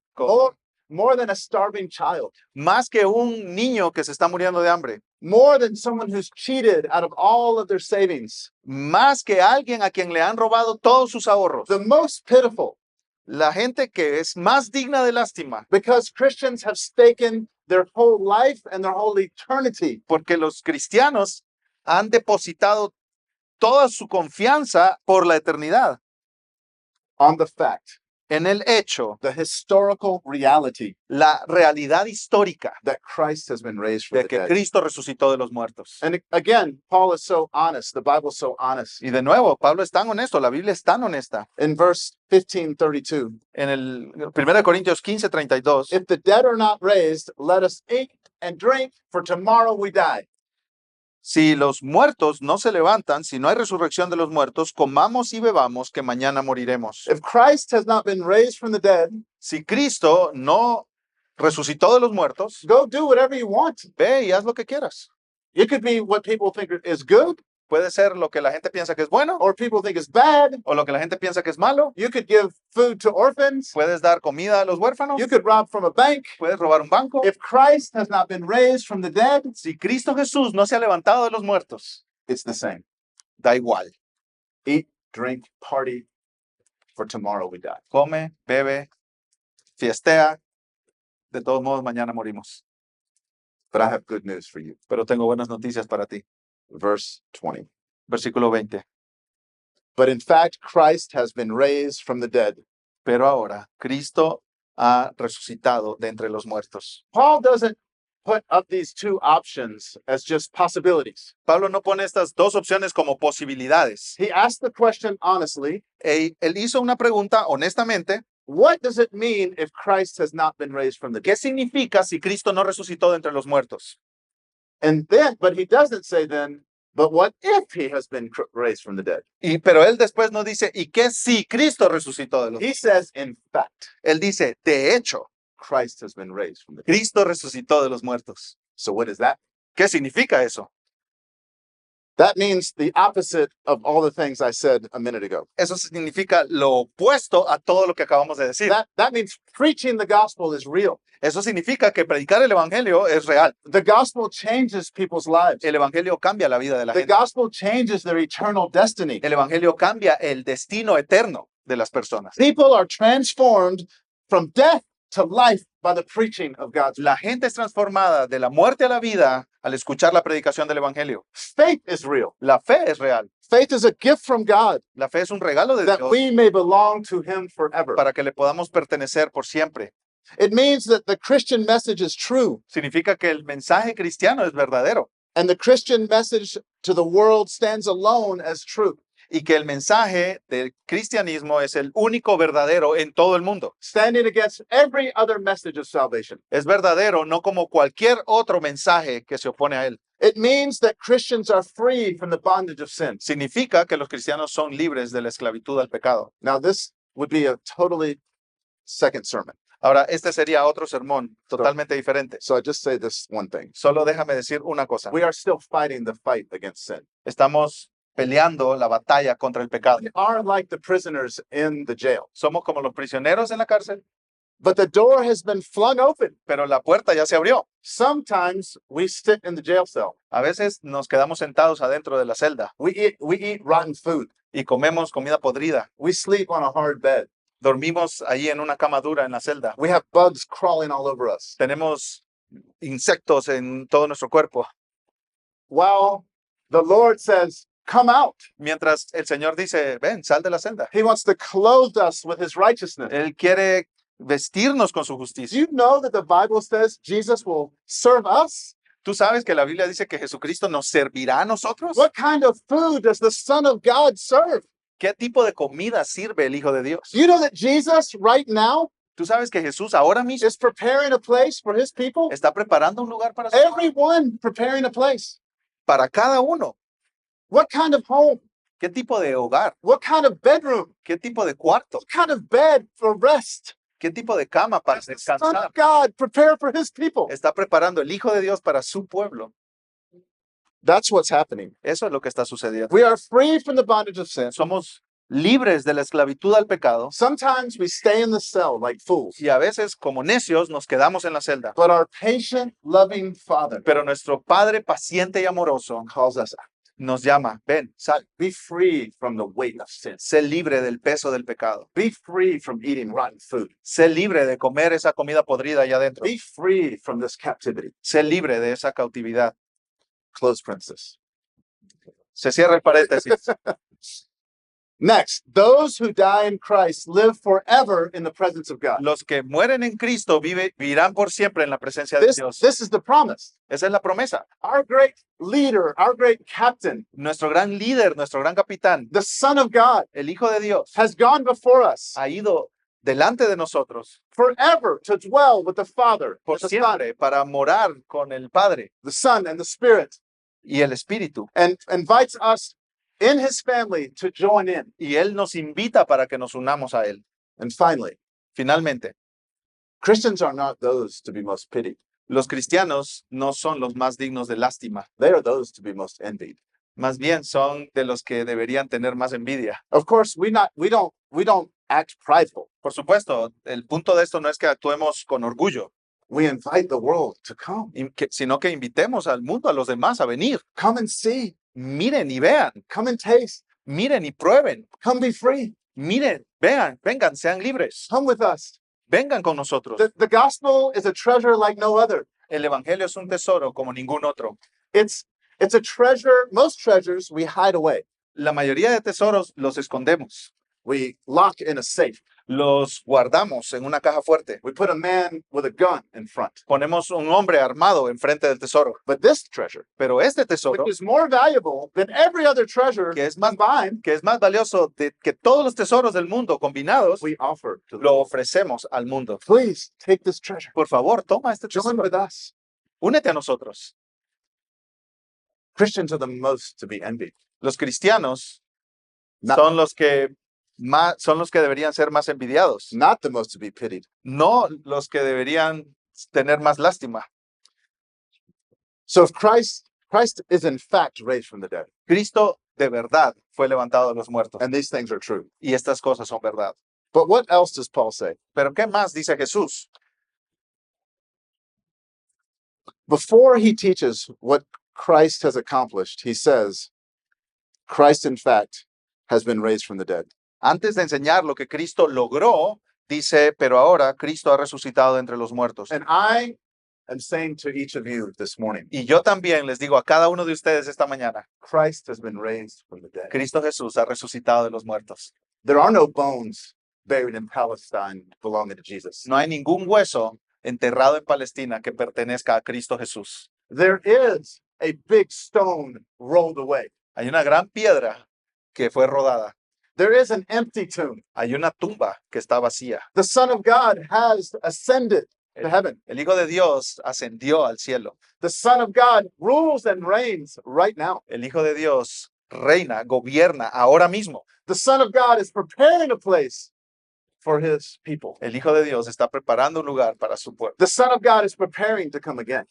More than a starving child. Más que un niño que se está muriendo de hambre. More than someone who's cheated out of all of their savings. Más que alguien a quien le han robado todos sus ahorros. The most pitiful, La gente que es más digna de lástima, because Christians have staken their whole life and their whole eternity porque los cristianos han depositado toda su confianza por la eternidad on the fact, en el hecho, the historical reality la realidad histórica that Christ has been raised from de the que dead. Cristo resucitó de los muertos. And again, Paul is so honest. The Bible's so honest. Y de nuevo, Pablo es tan honesto, la Biblia es tan honesta. In verse 15:32, En el 1 Corintios 15:32, if the dead are not raised, let us eat and drink, for tomorrow we die. si los muertos no se levantan, si no hay resurrección de los muertos, comamos y bebamos que mañana moriremos. If Christ has not been raised from the dead, Si Cristo no resucitó de los muertos, go do whatever you want. ve y haz lo que quieras. It could be what people think is good, Puede ser lo que la gente piensa que es bueno or people think is bad. o lo que la gente piensa que es malo. You could give food to orphans. Puedes dar comida a los huérfanos, You could rob from a bank. puedes robar un banco. If Christ has not been raised from the dead, Si Cristo Jesús no se ha levantado de los muertos, it's the same. da igual. Eat, drink, party, for tomorrow we die. Come, bebe, fiestea. De todos modos, mañana morimos. But I have good news for you. Pero tengo buenas noticias para ti. Verse 20. Versículo 20. But in fact, Christ has been raised from the dead. Pero ahora, Cristo ha resucitado de entre los muertos. Paul doesn't put up these two options as just possibilities. Pablo no pone estas dos opciones como posibilidades. He asked the question honestly, Él hizo una pregunta honestamente. what does it mean if Christ has not been raised from the dead? ¿Qué significa si Cristo no resucitó de entre los muertos? And then, but he doesn't say then, but what if he has been raised from the dead? Pero él después no dice, ¿y qué si Cristo resucitó de los muertos? He says, in fact, Él dice, de hecho, Christ has been raised from the dead. Cristo resucitó de los muertos. So what is that? ¿Qué significa eso? That means the opposite of all the things I said a minute ago. Eso significa lo opuesto a todo lo que acabamos de decir. That means preaching the gospel is real. Eso significa que predicar el evangelio es real. The gospel changes people's lives. El evangelio cambia la vida de la The gente. gospel changes their eternal destiny. El evangelio cambia el destino eterno de las personas. People are transformed from death to life by the preaching of God's word. La gente es transformada de la muerte a la vida al escuchar la predicación del evangelio. Faith is real. La fe es real. Faith is a gift from God La fe es un regalo de that Dios we may belong to him forever. para que le podamos pertenecer por siempre. It means that the Christian message is true, Significa que el mensaje cristiano es verdadero and the Christian message to the world stands alone as true, y que el mensaje del cristianismo es el único verdadero en todo el mundo. standing against every other message of salvation. Es verdadero no como cualquier otro mensaje que se opone a él. It means that Christians are free from the bondage of sin. Significa que los cristianos son libres de la esclavitud al pecado. Now, this would be a totally second sermon. Ahora, este sería otro sermón totalmente diferente. So I just say this one thing. Solo déjame decir una cosa. We are still fighting the fight against sin. Estamos peleando la batalla contra el pecado. We are like the prisoners in the jail, Somos como los prisioneros en la cárcel, but the door has been flung open. pero la puerta ya se abrió. Sometimes we sit in the jail cell. A veces nos quedamos sentados adentro de la celda We eat rotten food. y comemos comida podrida. We sleep on a hard bed. Dormimos allí en una cama dura en la celda. We have bugs crawling all over us. Tenemos insectos en todo nuestro cuerpo. While the Lord says, come out. Mientras el Señor dice, ven, sal de la celda. He wants to clothe us with his righteousness. Él quiere vestirnos con su Do justicia. you know that the Bible says Jesus will serve us? ¿Tú sabes que la Biblia dice que Jesucristo nos servirá a nosotros? What kind of food does the Son of God serve? ¿Qué tipo de comida sirve el Hijo de Dios? You know that Jesus right now ¿Tú sabes que Jesús ahora mismo is preparing a place for his people? está preparando un lugar para, Everyone preparing a place. para cada uno? What kind of home? ¿Qué tipo de hogar? What kind of bedroom? ¿Qué tipo de cuarto? What kind of bed for rest? ¿Qué tipo de cama para Does the Son descansar? of God prepare for his people? Está preparando el Hijo de Dios para su pueblo. That's what's happening. Eso es lo que está sucediendo. We are free from the bondage of sin. Somos libres de la esclavitud al pecado Sometimes we stay in the cell like fools, y a veces, como necios, nos quedamos en la celda. but our patient, loving Father Pero nuestro Padre paciente y amoroso calls us out. nos llama, ven, sal, Be free from the weight of sin. sé libre del peso del pecado. Be free from eating rotten food. Sé libre de comer esa comida podrida allá adentro. Be free from this captivity. Sé libre de esa cautividad. Close parenthesis. Se cierra el paréntesis. Next, those who die in Christ live forever in the presence of God. Los que mueren en Cristo vivirán por siempre en la presencia de Dios. This is the promise. Esa es la promesa. Our great leader, our great captain, Nuestro gran líder, nuestro gran capitán, the Son of God, el Hijo de Dios, has gone before us ha ido delante de nosotros forever to dwell with the Father, por the Son, siempre para morar con el Padre the Son, and the Spirit, y el Espíritu. and invites us in his family to join in. Y Él nos invita para que nos unamos a Él. And finally, Finalmente, Christians are not those to be most pitied. los cristianos no son los más dignos de lástima, They are those to be most envied. más bien son de los que deberían tener más envidia. Of course, we don't act prideful. Por supuesto, el punto de esto no es que actuemos con orgullo, We invite the world to come. sino que invitemos al mundo, a los demás, a venir. Come and see. Miren y vean, Come and taste. miren y prueben, Come be free. miren, vean, vengan, sean libres, Come with us. vengan con nosotros. The gospel is a treasure like no other. El Evangelio es un tesoro como ningún otro. It's a treasure. Most treasures we hide away. La mayoría de tesoros los escondemos, We lock in a safe. los guardamos en una caja fuerte. We put a man with a gun in front. Ponemos un hombre armado enfrente del tesoro. But this treasure, Pero este tesoro, which is more valuable than every other treasure que es más, combined, que es más valioso que todos los tesoros del mundo combinados, we offer to the lo world. ofrecemos al mundo. Please take this treasure. Por favor, toma este Join tesoro. with us. Únete a nosotros. Christians are the most to be envied. Los cristianos Not, son los que son los que deberían ser más envidiados, not the most to be pitied. no los que deberían tener más lástima. So if Christ is in fact raised from the dead, Cristo de verdad fue levantado de los muertos and these things are true. y estas cosas son verdad. But what else does Paul say? Pero ¿qué más dice Jesús? Before he teaches what Christ has accomplished, he says, Christ in fact has been raised from the dead. Antes de enseñar lo que Cristo logró, dice, pero ahora Cristo ha resucitado de entre los muertos. And I am saying to each of you this morning, Y yo también les digo a cada uno de ustedes esta mañana, Christ has been raised from the dead. Cristo Jesús ha resucitado de los muertos. There are no bones buried in Palestine belonging to Jesus. No hay ningún hueso enterrado en Palestina que pertenezca a Cristo Jesús. There is a big stone rolled away. Hay una gran piedra que fue rodada. There is an empty tomb. Hay una tumba que está vacía. The Son of God has ascended to heaven. El Hijo de Dios ascendió al cielo. The Son of God rules and reigns right now. El Hijo de Dios reina, gobierna ahora mismo. The Son of God is preparing a place for his people. El Hijo de Dios está preparando un lugar para su pueblo. The Son of God is preparing to come again.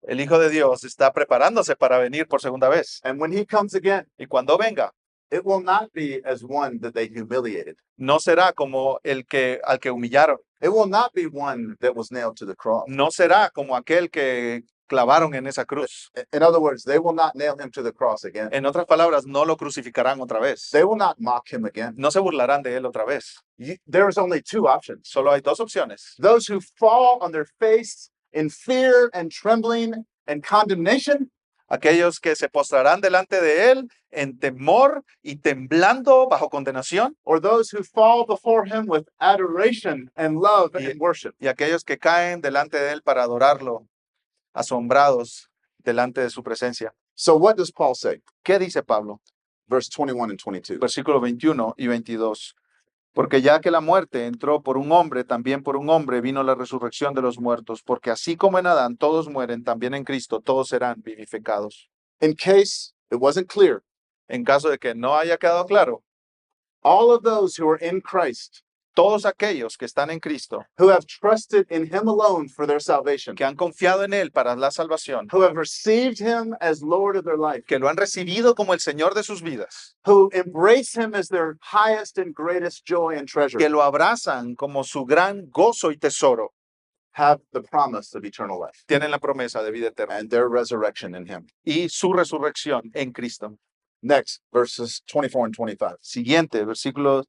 El Hijo de Dios está preparándose para venir por segunda vez. And when he comes again, Y cuando venga, it will not be as one that they humiliated. no será como el que al que humillaron. It will not be one that was nailed to the cross. No será como aquel que clavaron en esa cruz. In other words, they will not nail him to the cross again. En otras palabras, no lo crucificarán otra vez. They will not mock him again. No se burlarán de él otra vez. There is only two options. Solo hay dos opciones. Those who fall on their face in fear and trembling and condemnation, Aquellos que se postrarán delante de él en temor y temblando bajo condenación, or those who fall before him with adoration and love Yeah. and worship. y aquellos que caen delante de él para adorarlo, asombrados delante de su presencia. So what does Paul say? ¿Qué dice Pablo? Verse 21 and 22. Versículo 21 y 22. Porque ya que la muerte entró por un hombre, también por un hombre vino la resurrección de los muertos, porque así como en Adán todos mueren, también en Cristo todos serán vivificados. In case it wasn't clear, En caso de que no haya quedado claro, all of those who are in Christ, todos aquellos que están en Cristo, who have trusted in him alone for their salvation, que han confiado en Él para la salvación, who have received him as Lord of their life, que lo han recibido como el Señor de sus vidas, who embrace him as their highest and greatest joy and treasure, que lo abrazan como su gran gozo y tesoro, have the promise of eternal life tienen la promesa de vida eterna and their resurrection in him. y su resurrección en Cristo. Next, verses 24 and 25. Siguiente, versículos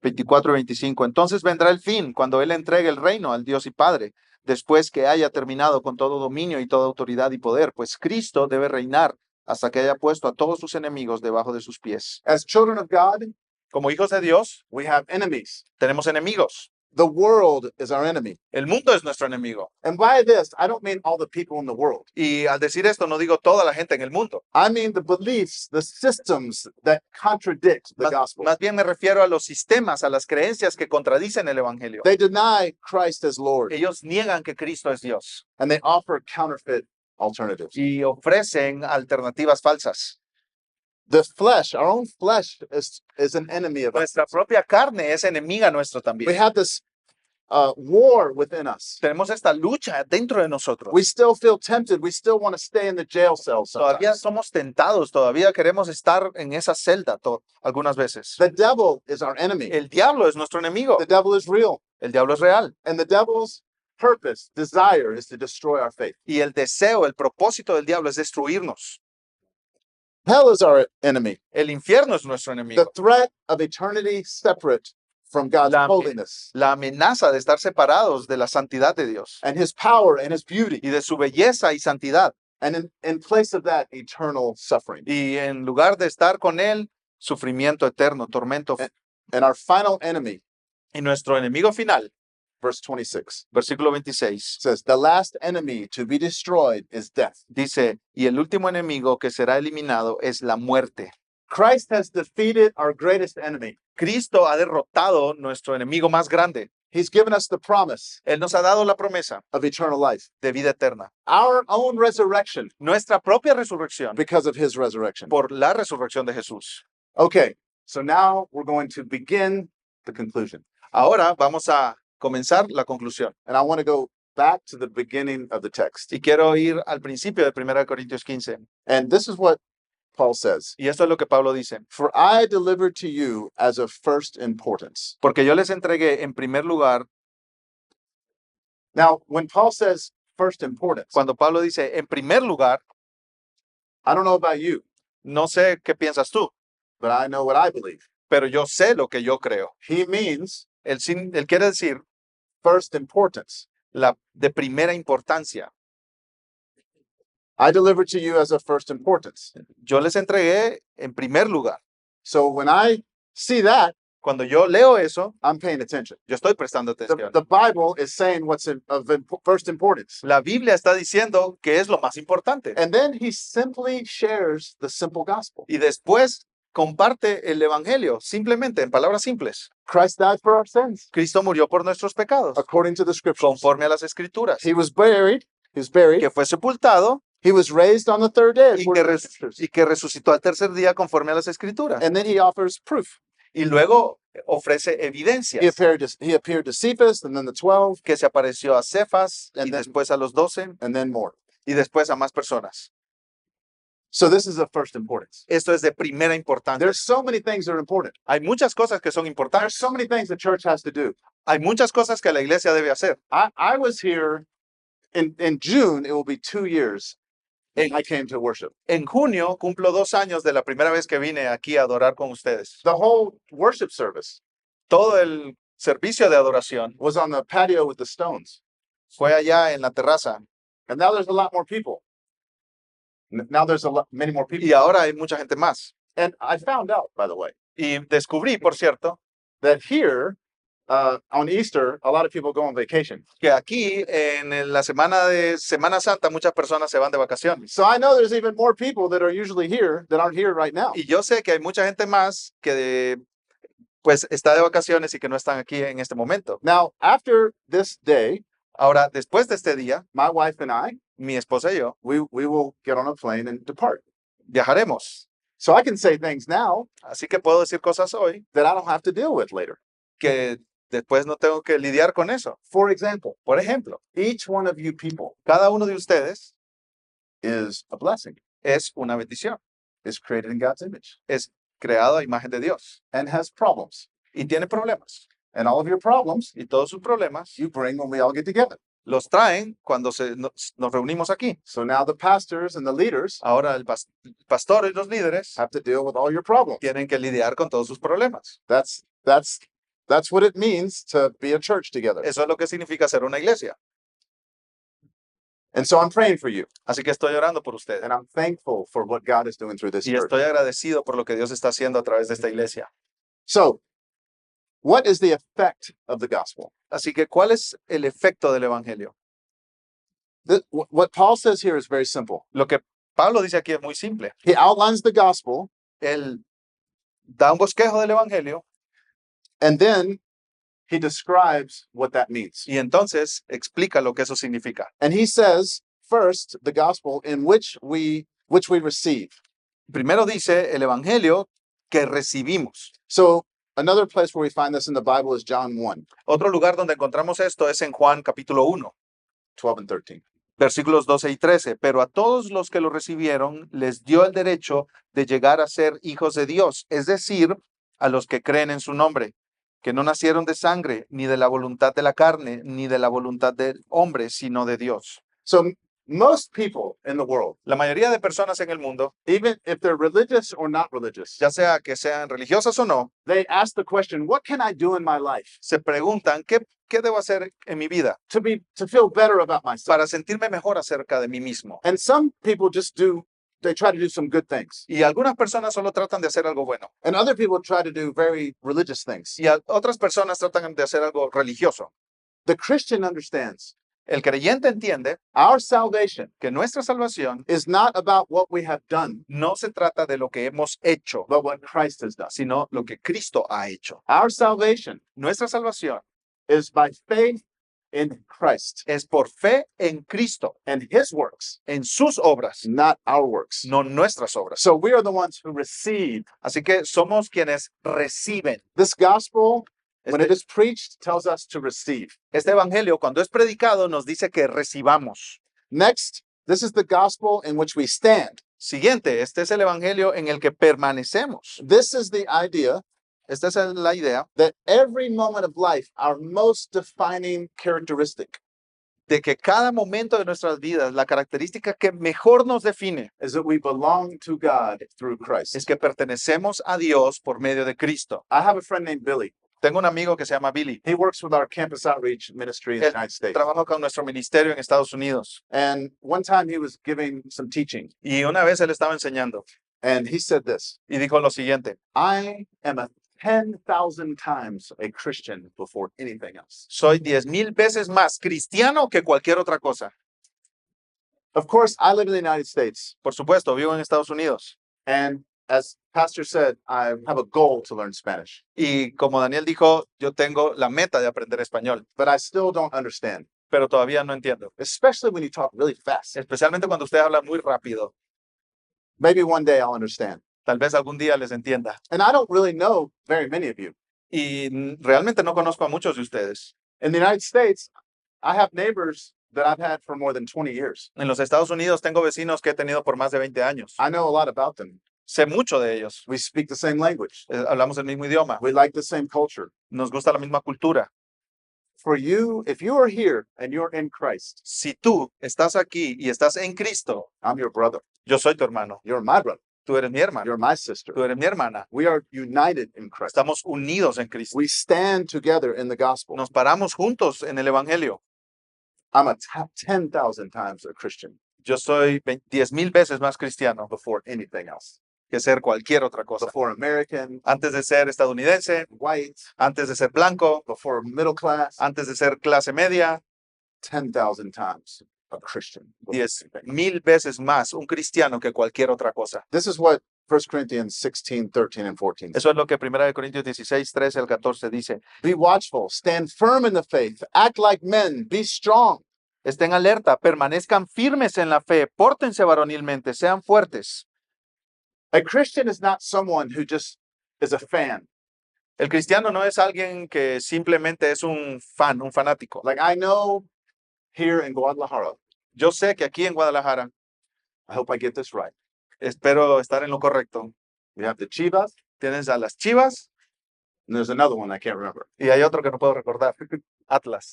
24 y 25. Entonces vendrá el fin, cuando Él entregue el reino al Dios y Padre, después que haya terminado con todo dominio y toda autoridad y poder, pues Cristo debe reinar hasta que haya puesto a todos sus enemigos debajo de sus pies. As children of God, Como hijos de Dios, we have enemies. tenemos enemigos. The world is our enemy. El mundo es nuestro enemigo. And by this, I don't mean all the people in the world. Y al decir esto, no digo toda la gente en el mundo. I mean the beliefs, the systems that contradict the gospel. Más bien me refiero a los sistemas, a las creencias que contradicen el Evangelio. They deny Christ as Lord, Ellos niegan que Cristo es Dios and they offer counterfeit alternatives. y ofrecen alternativas falsas. The flesh, our own flesh, is an enemy of us. Nuestra propia carne es enemiga nuestra We también. have this war within us. Tenemos esta lucha dentro de nosotros. We still feel tempted. We still want to stay in the jail cell Todavía sometimes. somos tentados, todavía queremos estar en esa celda algunas veces. The devil is our enemy. El diablo es nuestro enemigo. The devil is real. El diablo es real. And the devil's purpose, desire, is to destroy our faith. Y el deseo, el propósito del diablo es destruirnos. Hell is our enemy. El infierno es nuestro The enemigo. threat of eternity separate from God's La- holiness La amenaza de estar separados de la santidad de Dios and his power and his beauty. y de su belleza y santidad. And in place of that, eternal suffering. Y en lugar de estar con él, sufrimiento eterno, tormento. And our final enemy, Y nuestro enemigo final, verse 26, versículo 26, says, the last enemy to be destroyed is death. dice, y el último enemigo que será eliminado es la muerte. Christ has defeated our greatest enemy. Cristo ha derrotado nuestro enemigo más grande. He's given us the promise Él nos ha dado la promesa of eternal life, de vida eterna. our own resurrection Nuestra propia resurrección because of his resurrection. por la resurrección de Jesús. Okay, so now we're going to begin the conclusion. Ahora vamos a comenzar la conclusión. And I want to go back to the beginning of the text. Y quiero ir al principio de 1 Corintios 15. And this is what Paul says. Y esto es lo que Pablo dice. For I delivered to you as of first importance. Porque yo les entregué en primer lugar, Now, when Paul says first importance, cuando Pablo dice en primer lugar, I don't know about you, no sé qué piensas tú, but I know what I believe. pero yo sé lo que yo creo. He means Él quiere decir first importance. la de primera importancia. I delivered to you as of first importance. Yo les entregué en primer lugar. So when I see that, Cuando yo leo eso, I'm paying attention. yo estoy prestando The, atención. the Bible is saying what's first importance. La Biblia está diciendo que es lo más importante. And then he simply shares the simple gospel. Y después comparte el evangelio, simplemente, en palabras simples. Christ died for our sins, Cristo murió por nuestros pecados, according to the scriptures. conforme a las escrituras. He was buried. Que fue sepultado He was raised on the third day, y according to the scriptures. que resucitó al tercer día conforme a las escrituras. And then he offers proof. Y luego ofrece He evidencias, appeared to Cephas, and then the 12, que se apareció a Cefas y And then- después a los 12 and then more. y después a más personas. So this is of first importance. Esto es de primera importancia. There's so many things that are important. Hay muchas cosas que son There's importantes. so many things the church has to do. Hay muchas cosas que la iglesia debe hacer. I was here in June. It will be 2 years. En, I came to worship. en junio cumplo 2 años de la primera vez que vine aquí a adorar con ustedes. The whole worship service Todo el servicio de adoración was on the patio with the stones. fue allá en la terraza. And now there's a lot more people. Now there's many more people. Y ahora hay mucha gente más. And I found out, by the way, Y descubrí, por cierto, that here on Easter, a lot of people go on vacation. que aquí en la semana de Semana Santa muchas personas se van de vacaciones. So I know there's even more people that are usually here that aren't here right now. Y yo sé que hay mucha gente más que pues está de vacaciones y que no están aquí en este momento. Now, after this day, Ahora, después de este día, my wife and I, mi esposa y yo we will get on a plane and depart. viajaremos. So I can say things now Así que puedo decir cosas hoy that I don't have to deal with later. que después no tengo que lidiar con eso. For example, Por ejemplo, each one of you people cada uno de ustedes is a blessing, es una bendición. is created in God's image, Es creado a imagen de Dios and has problems. y tiene problemas. And all of your problems Y todos sus problemas you bring when we all get together. los traen cuando nos reunimos aquí. So now the pastors and the leaders Ahora el pastor y los líderes have to deal with all your problems. tienen que lidiar con todos sus problemas. That's what it means to be a church together. Eso es lo que significa ser una iglesia. And so I'm praying for you, Así que estoy orando por ustedes. and I'm thankful for what God is doing through this Y church. estoy agradecido por lo que Dios está haciendo a través de esta iglesia. So, what is the effect of the gospel? Así que, ¿cuál es el efecto del evangelio? What Paul says here is very simple. Lo que Pablo dice aquí es muy simple. He outlines the gospel, Él da un bosquejo del evangelio and then he describes what that means. y entonces explica lo que eso significa. And he says, first, the gospel in which we receive. Primero dice el evangelio que recibimos. So, another place where we find this in the Bible is John 1, Otro lugar donde encontramos esto es en Juan capítulo 1, 12 and 13. versículos 12 y 13. Pero a todos los que lo recibieron les dio el derecho de llegar a ser hijos de Dios, es decir, a los que creen en su nombre, que no nacieron de sangre, ni de la voluntad de la carne, ni de la voluntad del hombre, sino de Dios. So, most people in the world, La mayoría de personas en el mundo, even if they're religious or not religious, ya sea que sean religiosas o no, they ask the question, what can I do in my life se preguntan, ¿qué debo hacer en mi vida to feel better about myself? para sentirme mejor acerca de mí mismo? And some people they try to do some good things. Y algunas personas solo tratan de hacer algo bueno. And other people try to do very religious things. Y otras personas tratan de hacer algo religioso. The Christian understands El creyente entiende our salvation que nuestra salvación is not about what we have done, no se trata de lo que hemos hecho, but what Christ has done. sino lo que Cristo ha hecho. Our salvation Nuestra salvación is by faith in Christ es por fe en Cristo, and his works, en sus obras, not our works. no nuestras obras. So we are the ones who receive. Así que somos quienes reciben. This gospel, when it Este, is preached, tells us to receive. este evangelio, cuando es predicado, nos dice que recibamos. Next, this is the gospel in which we stand. Siguiente, este es el evangelio en el que permanecemos. This is the idea Esta es la idea that every moment of life, our most defining characteristic de que cada momento de nuestras vidas, la característica que mejor nos define is that we belong to God through Christ. es que pertenecemos a Dios por medio de Cristo. I have a friend named Billy. Tengo un amigo que se llama Billy. He works with our campus outreach ministry in the United States. Trabaja con nuestro ministerio en Estados Unidos. And one time he was giving some teaching, Y una vez él estaba enseñando and he said this: y dijo lo siguiente: I am a 10,000 times a Christian before anything else. Soy 10,000 veces más cristiano que cualquier otra cosa. Of course, I live in the United States, Por supuesto, vivo en Estados Unidos. and as Pastor said, I have a goal to learn Spanish, Y como Daniel dijo, yo tengo la meta de aprender español, but I still don't understand, pero todavía no entiendo. especially when you talk really fast. Especialmente cuando usted habla muy rápido. Maybe one day I'll understand. Tal vez algún día les entienda. And I don't really know very many of you. Y realmente no conozco a muchos de ustedes. In the United States, I have neighbors that I've had for more than 20 years. En los Estados Unidos tengo vecinos que he tenido por más de 20 años. I know a lot about them. Sé mucho de ellos. We speak the same language. Hablamos el mismo idioma. We like the same culture. Nos gusta la misma cultura. For you, if you are here and you're in Christ, Si tú estás aquí y estás en Cristo, I'm your brother. yo soy tu hermano. You're my brother. Tú eres mi hermano. You're my sister. Tú eres mi hermana. We are united in Christ. Estamos unidos en Cristo. We stand together in the gospel. Nos paramos juntos en el Evangelio. I'm a 10,000 times a Christian Yo soy 10,000 veces más cristiano before anything else. que ser cualquier otra cosa. Before American, Antes de ser estadounidense, white, antes de ser blanco, before middle class, antes de ser clase media, 10,000 times a Christian. before anything. 10,000 veces más un cristiano que cualquier otra cosa. This is what 1 Corinthians 16, 13, and 14 says. Eso es lo que 1 Corintios 16, 13 al 14 dice. Be watchful, stand firm in the faith, act like men, be strong. Estén alerta, permanezcan firmes en la fe, pórtense varonilmente, sean fuertes. A Christian is not someone who just is a fan. El cristiano no es alguien que simplemente es un fan, un fanático. Like I know here in Guadalajara, Yo sé que aquí en Guadalajara, I hope I get this right. espero estar en lo correcto, We have the Chivas, tienes a las Chivas and there's another one I can't remember. y hay otro que no puedo recordar, Atlas.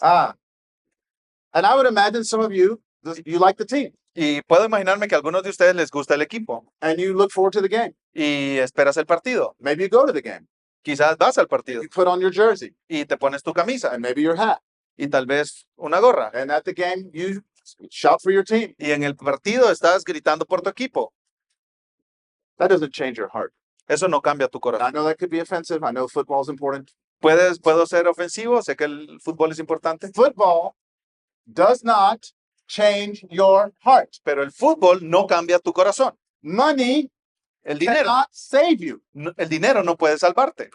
And I would imagine some of you, you like the team Y puedo imaginarme que a algunos de ustedes les gusta el equipo and you look forward to the game. y esperas el partido. Maybe you go to the game, Quizás vas al partido you put on your jersey y te pones tu camisa and maybe your hat. y tal vez una gorra. And at the game, you shout for your team. Y en el partido estás gritando por tu equipo. That doesn't change your heart. Eso no cambia tu I corazón. know that could be offensive. I know football is important. Puedo ser ofensivo, sé que el fútbol es importante, Football does not change your heart. pero el fútbol no cambia tu corazón. Money El dinero, cannot save you. el dinero no puede salvarte.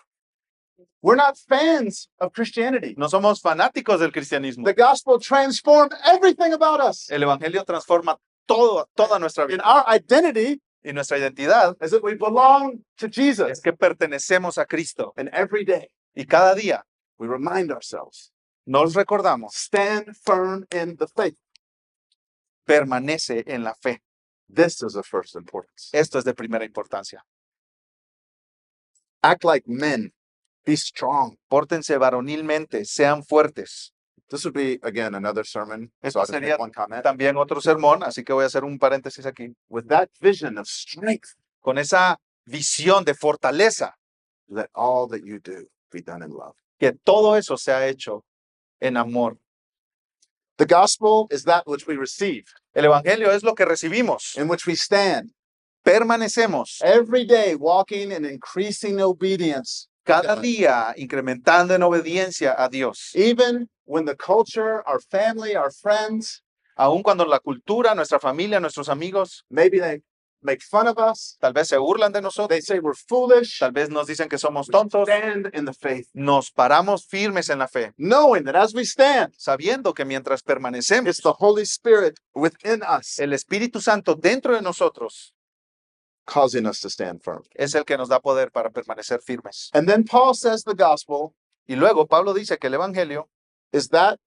We're not fans of Christianity. No somos fanáticos del cristianismo. The gospel transformed everything about us. El evangelio transforma toda nuestra And vida. our identity Y nuestra identidad is that we belong to es Jesus. que pertenecemos a Cristo. And every day Y cada día we remind ourselves, nos recordamos, stand firm in the faith. permanece en la fe. This is of first importance. Esto es de primera importancia. Act like men. Be strong. Pórtense varonilmente, sean fuertes. This would be, again, another sermon. Esto So I'll just sería make one comment. también otro sermón, así que voy a hacer un paréntesis aquí. With that vision of strength, Con esa visión de fortaleza, let all that you do be done in love. que todo eso se ha hecho en amor. The gospel is that which we receive, El evangelio es lo que recibimos. in which we stand Permanecemos every day walking in increasing obedience, cada día incrementando en obediencia a Dios. even when the culture, our family, our friends, Aun cuando la cultura, nuestra familia, nuestros amigos, maybe they make fun of us. tal vez se burlan de nosotros, They say we're foolish. tal vez nos dicen que somos We tontos. stand in the faith, Nos paramos firmes en la fe, knowing that as we stand, sabiendo que mientras permanecemos, it's the Holy Spirit within us el Espíritu Santo dentro de nosotros causing us to stand firm. es el que nos da poder para permanecer firmes. And then Paul says the gospel Y luego Pablo dice que el evangelio is that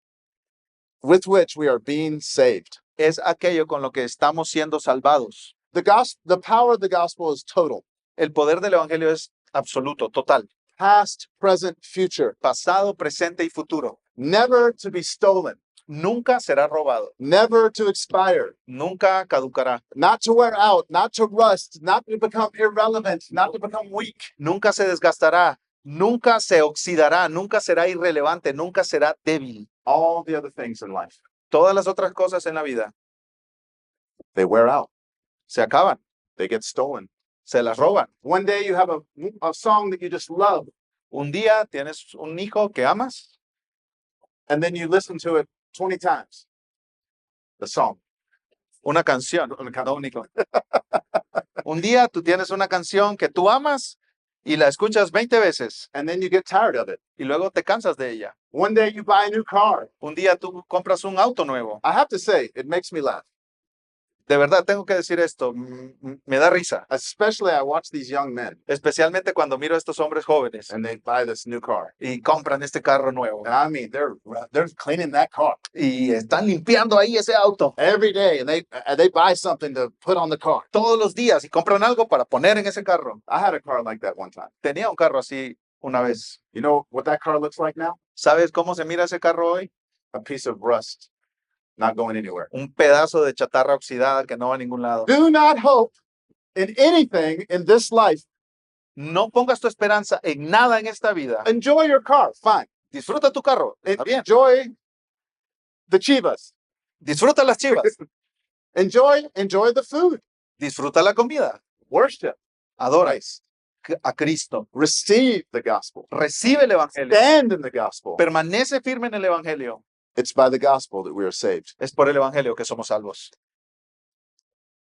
with which we are being saved. es aquello con lo que estamos siendo salvados. The power of the gospel is total, El poder del evangelio es absoluto, total, past, present, future, pasado, presente y futuro. never to be stolen, Nunca será robado, never to expire, nunca caducará, not to wear out, not to rust, not to become irrelevant, not to become weak. nunca se desgastará, nunca se oxidará, nunca será irrelevante, nunca será débil. All the other things in life, Todas las otras cosas en la vida they wear out, se acaban, they get stolen. se las roban. One day you have a song that you just love, Un día tienes un hijo que amas and then you listen to it 20 times. The song. una canción, no un hijo. Un día tú tienes una canción que tú amas y la escuchas 20 veces And then you get tired of it. y luego te cansas de ella. One day you buy a new car. Un día tú compras un auto nuevo. I have to say, it makes me laugh. De verdad, tengo que decir esto, me da risa, Especially I watch these young men especialmente cuando miro a estos hombres jóvenes and they buy this new car. y compran este carro nuevo And I mean, they're cleaning that car y están limpiando ahí ese auto every day, and they buy something to put on the car. todos los días y compran algo para poner en ese carro. I had a car like that one time. Tenía un carro así una vez. You know what that car looks like now? ¿Sabes cómo se mira ese carro hoy? A piece of rust, not going anywhere. Un pedazo de chatarra oxidada que no va a ningún lado. Do not hope in anything in this life. No pongas tu esperanza en nada en esta vida. Enjoy your car, fine. Disfruta tu carro, está bien. Enjoy the Chivas. Disfruta las chivas, Enjoy the food. disfruta la comida. Worship Adora Christ. a Cristo. Receive the gospel. Recibe el evangelio. Stand in the gospel. Permanece firme en el evangelio. It's by the gospel that we are saved. Es por el evangelio que somos salvos.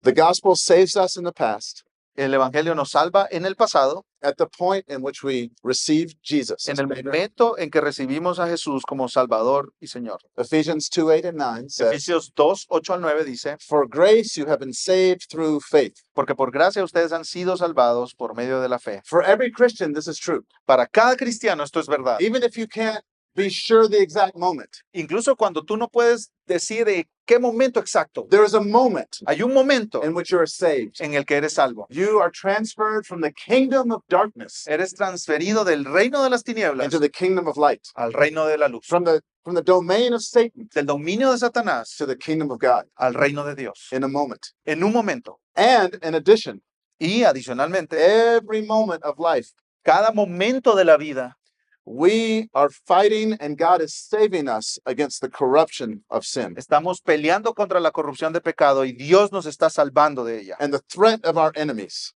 The gospel saves us in the past El evangelio nos salva en el pasado, at the point in which we receive Jesus. en el momento en que recibimos a Jesús como Salvador y Señor. Ephesians 2:8-9 says, Efesios 2, 8 al 9 dice, For grace you have been saved through faith. porque por gracia ustedes han sido salvados por medio de la fe. For every Christian, this is true. Para cada cristiano esto es verdad. Even if you can't be sure the exact moment, Incluso cuando tú no puedes decir en qué momento exacto, there is a moment hay un momento in which you are saved. en el que eres salvo. You are transferred from the kingdom of darkness Eres transferido del reino de las tinieblas into the kingdom of light, al reino de la luz, from the domain of Satan del dominio de Satanás to the kingdom of God al reino de Dios, in a moment. en un momento. And in addition, Y adicionalmente, every moment of life, cada momento de la vida, we are fighting and God is saving us against the corruption of sin estamos peleando contra la corrupción de pecado y Dios nos está salvando de ella. and the threat of our enemies.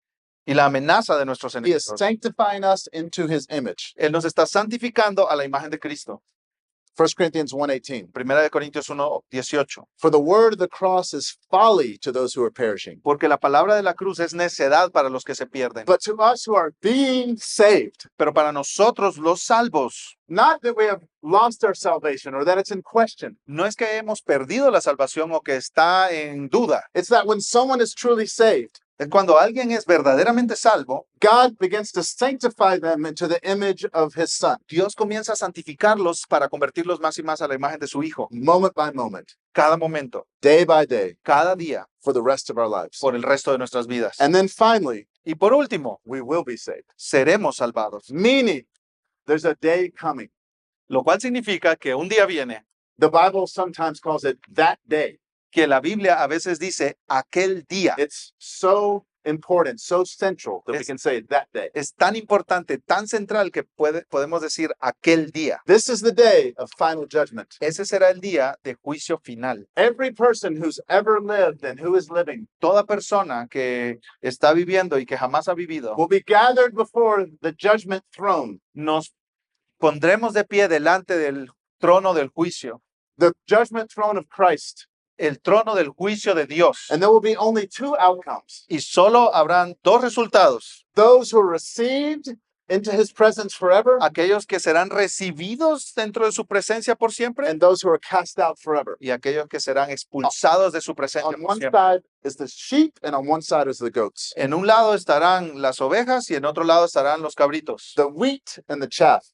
Y la amenaza de nuestros He is enemigos. sanctifying us into his image. Él nos está santificando a la imagen de Cristo. 1 Corinthians 1:18. Primera de Corintios 1:18. For the word of the cross is folly to those who are perishing, Porque la palabra de la cruz es necedad para los que se pierden. but to us who are being saved, Pero para nosotros los salvos, not that we have lost our salvation or that it's in question. no es que hemos perdido la salvación o que está en duda. It's that when someone is truly saved, Es cuando alguien es verdaderamente salvo, God begins to sanctify them into the image of his son, Dios comienza a santificarlos para convertirlos más y más a la imagen de su Hijo. moment by moment, Cada momento, day by day, cada día, for the rest of our lives. por el resto de nuestras vidas. And then finally, Y por último, we will be saved. seremos salvados. Meaning, there's a day coming. Lo cual significa que un día viene, The Bible sometimes calls it that day. que la Biblia a veces dice aquel día. It's so important, so central that we Es- can say that day. Es tan importante, tan central que podemos decir aquel día. This is the day of final judgment. Ese será el día de juicio final. Every person who's ever lived and who is living Toda persona que está viviendo y que jamás ha vivido, will be gathered before the judgment throne, nos pondremos de pie delante del trono del juicio, the judgment throne of Christ. el trono del juicio de Dios. And there will be only two outcomes. Y solo habrán dos resultados. Those who are received into his presence forever, Aquellos que serán recibidos dentro de su presencia por siempre and those who are cast out forever. y aquellos que serán expulsados de su presencia On por one siempre. side is the sheep, and on one side is the goats. En un lado estarán las ovejas y en otro lado estarán los cabritos. The wheat and the chaff,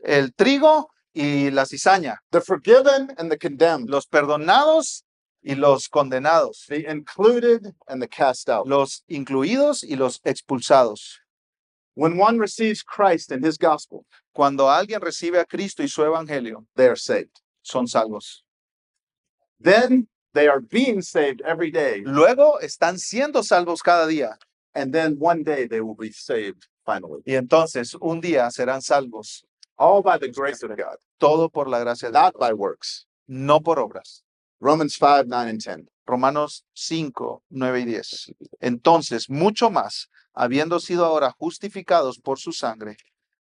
El trigo y la cizaña. the forgiven and the condemned, Los perdonados y los condenados. the included and the cast out. Los incluidos y los expulsados. When one receives Christ and his gospel, Cuando alguien recibe a Cristo y su evangelio, they are saved. son salvos. Then they are being saved every day, Luego están siendo salvos cada día. and then one day they will be saved finally. Y entonces un día serán salvos. All by the grace of God, Todo por la gracia de not Dios, by works. no por obras. Romans 5, 9, and 10. Romanos 5, 9 y 10. Entonces, mucho más, habiendo sido ahora justificados por su sangre,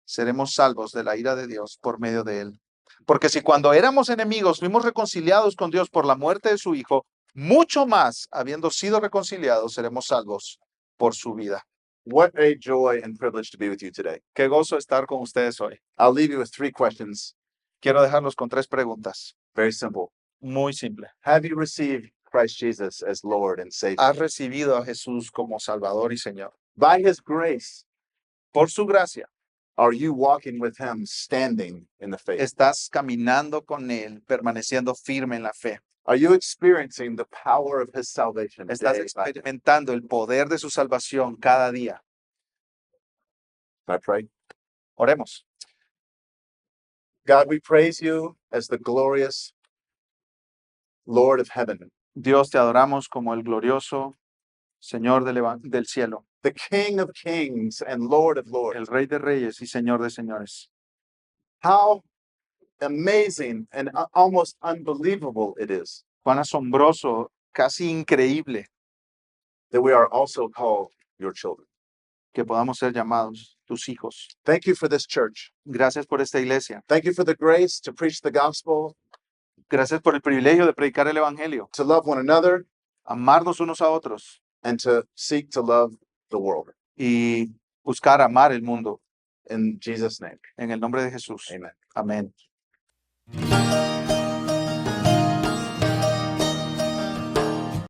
seremos salvos de la ira de Dios por medio de él. Porque si cuando éramos enemigos fuimos reconciliados con Dios por la muerte de su Hijo, mucho más, habiendo sido reconciliados, seremos salvos por su vida. What a joy and privilege to be with you today. Qué gozo estar con ustedes hoy. I'll leave you with 3 questions. Quiero dejarlos con 3 preguntas. Very simple. Muy simple. Have you received Christ Jesus as Lord and Savior? ¿Has recibido a Jesús como Salvador y Señor? By his grace, Por su gracia, are you walking with him, standing in the faith? estás caminando con Él, permaneciendo firme en la fe. Are you experiencing the power of his salvation? Estás day by day? experimentando el poder de su salvación cada día. Can I pray? Oremos. God, we praise you as the glorious Lord of heaven, Dios, te adoramos como el glorioso Señor del cielo, the King of kings and Lord of el lords. Rey de reyes y Señor de señores. How amazing and almost unbelievable it is Cuán asombroso, casi increíble that we are also called your children. que podamos ser llamados tus hijos. Thank you for this church. Gracias por esta iglesia. Thank you for the grace to preach the gospel, Gracias por el privilegio de predicar el evangelio, to love one another, amarnos unos a otros and to seek to love the world. y buscar amar el mundo. In Jesus' name, En el nombre de Jesús. amen. Amén.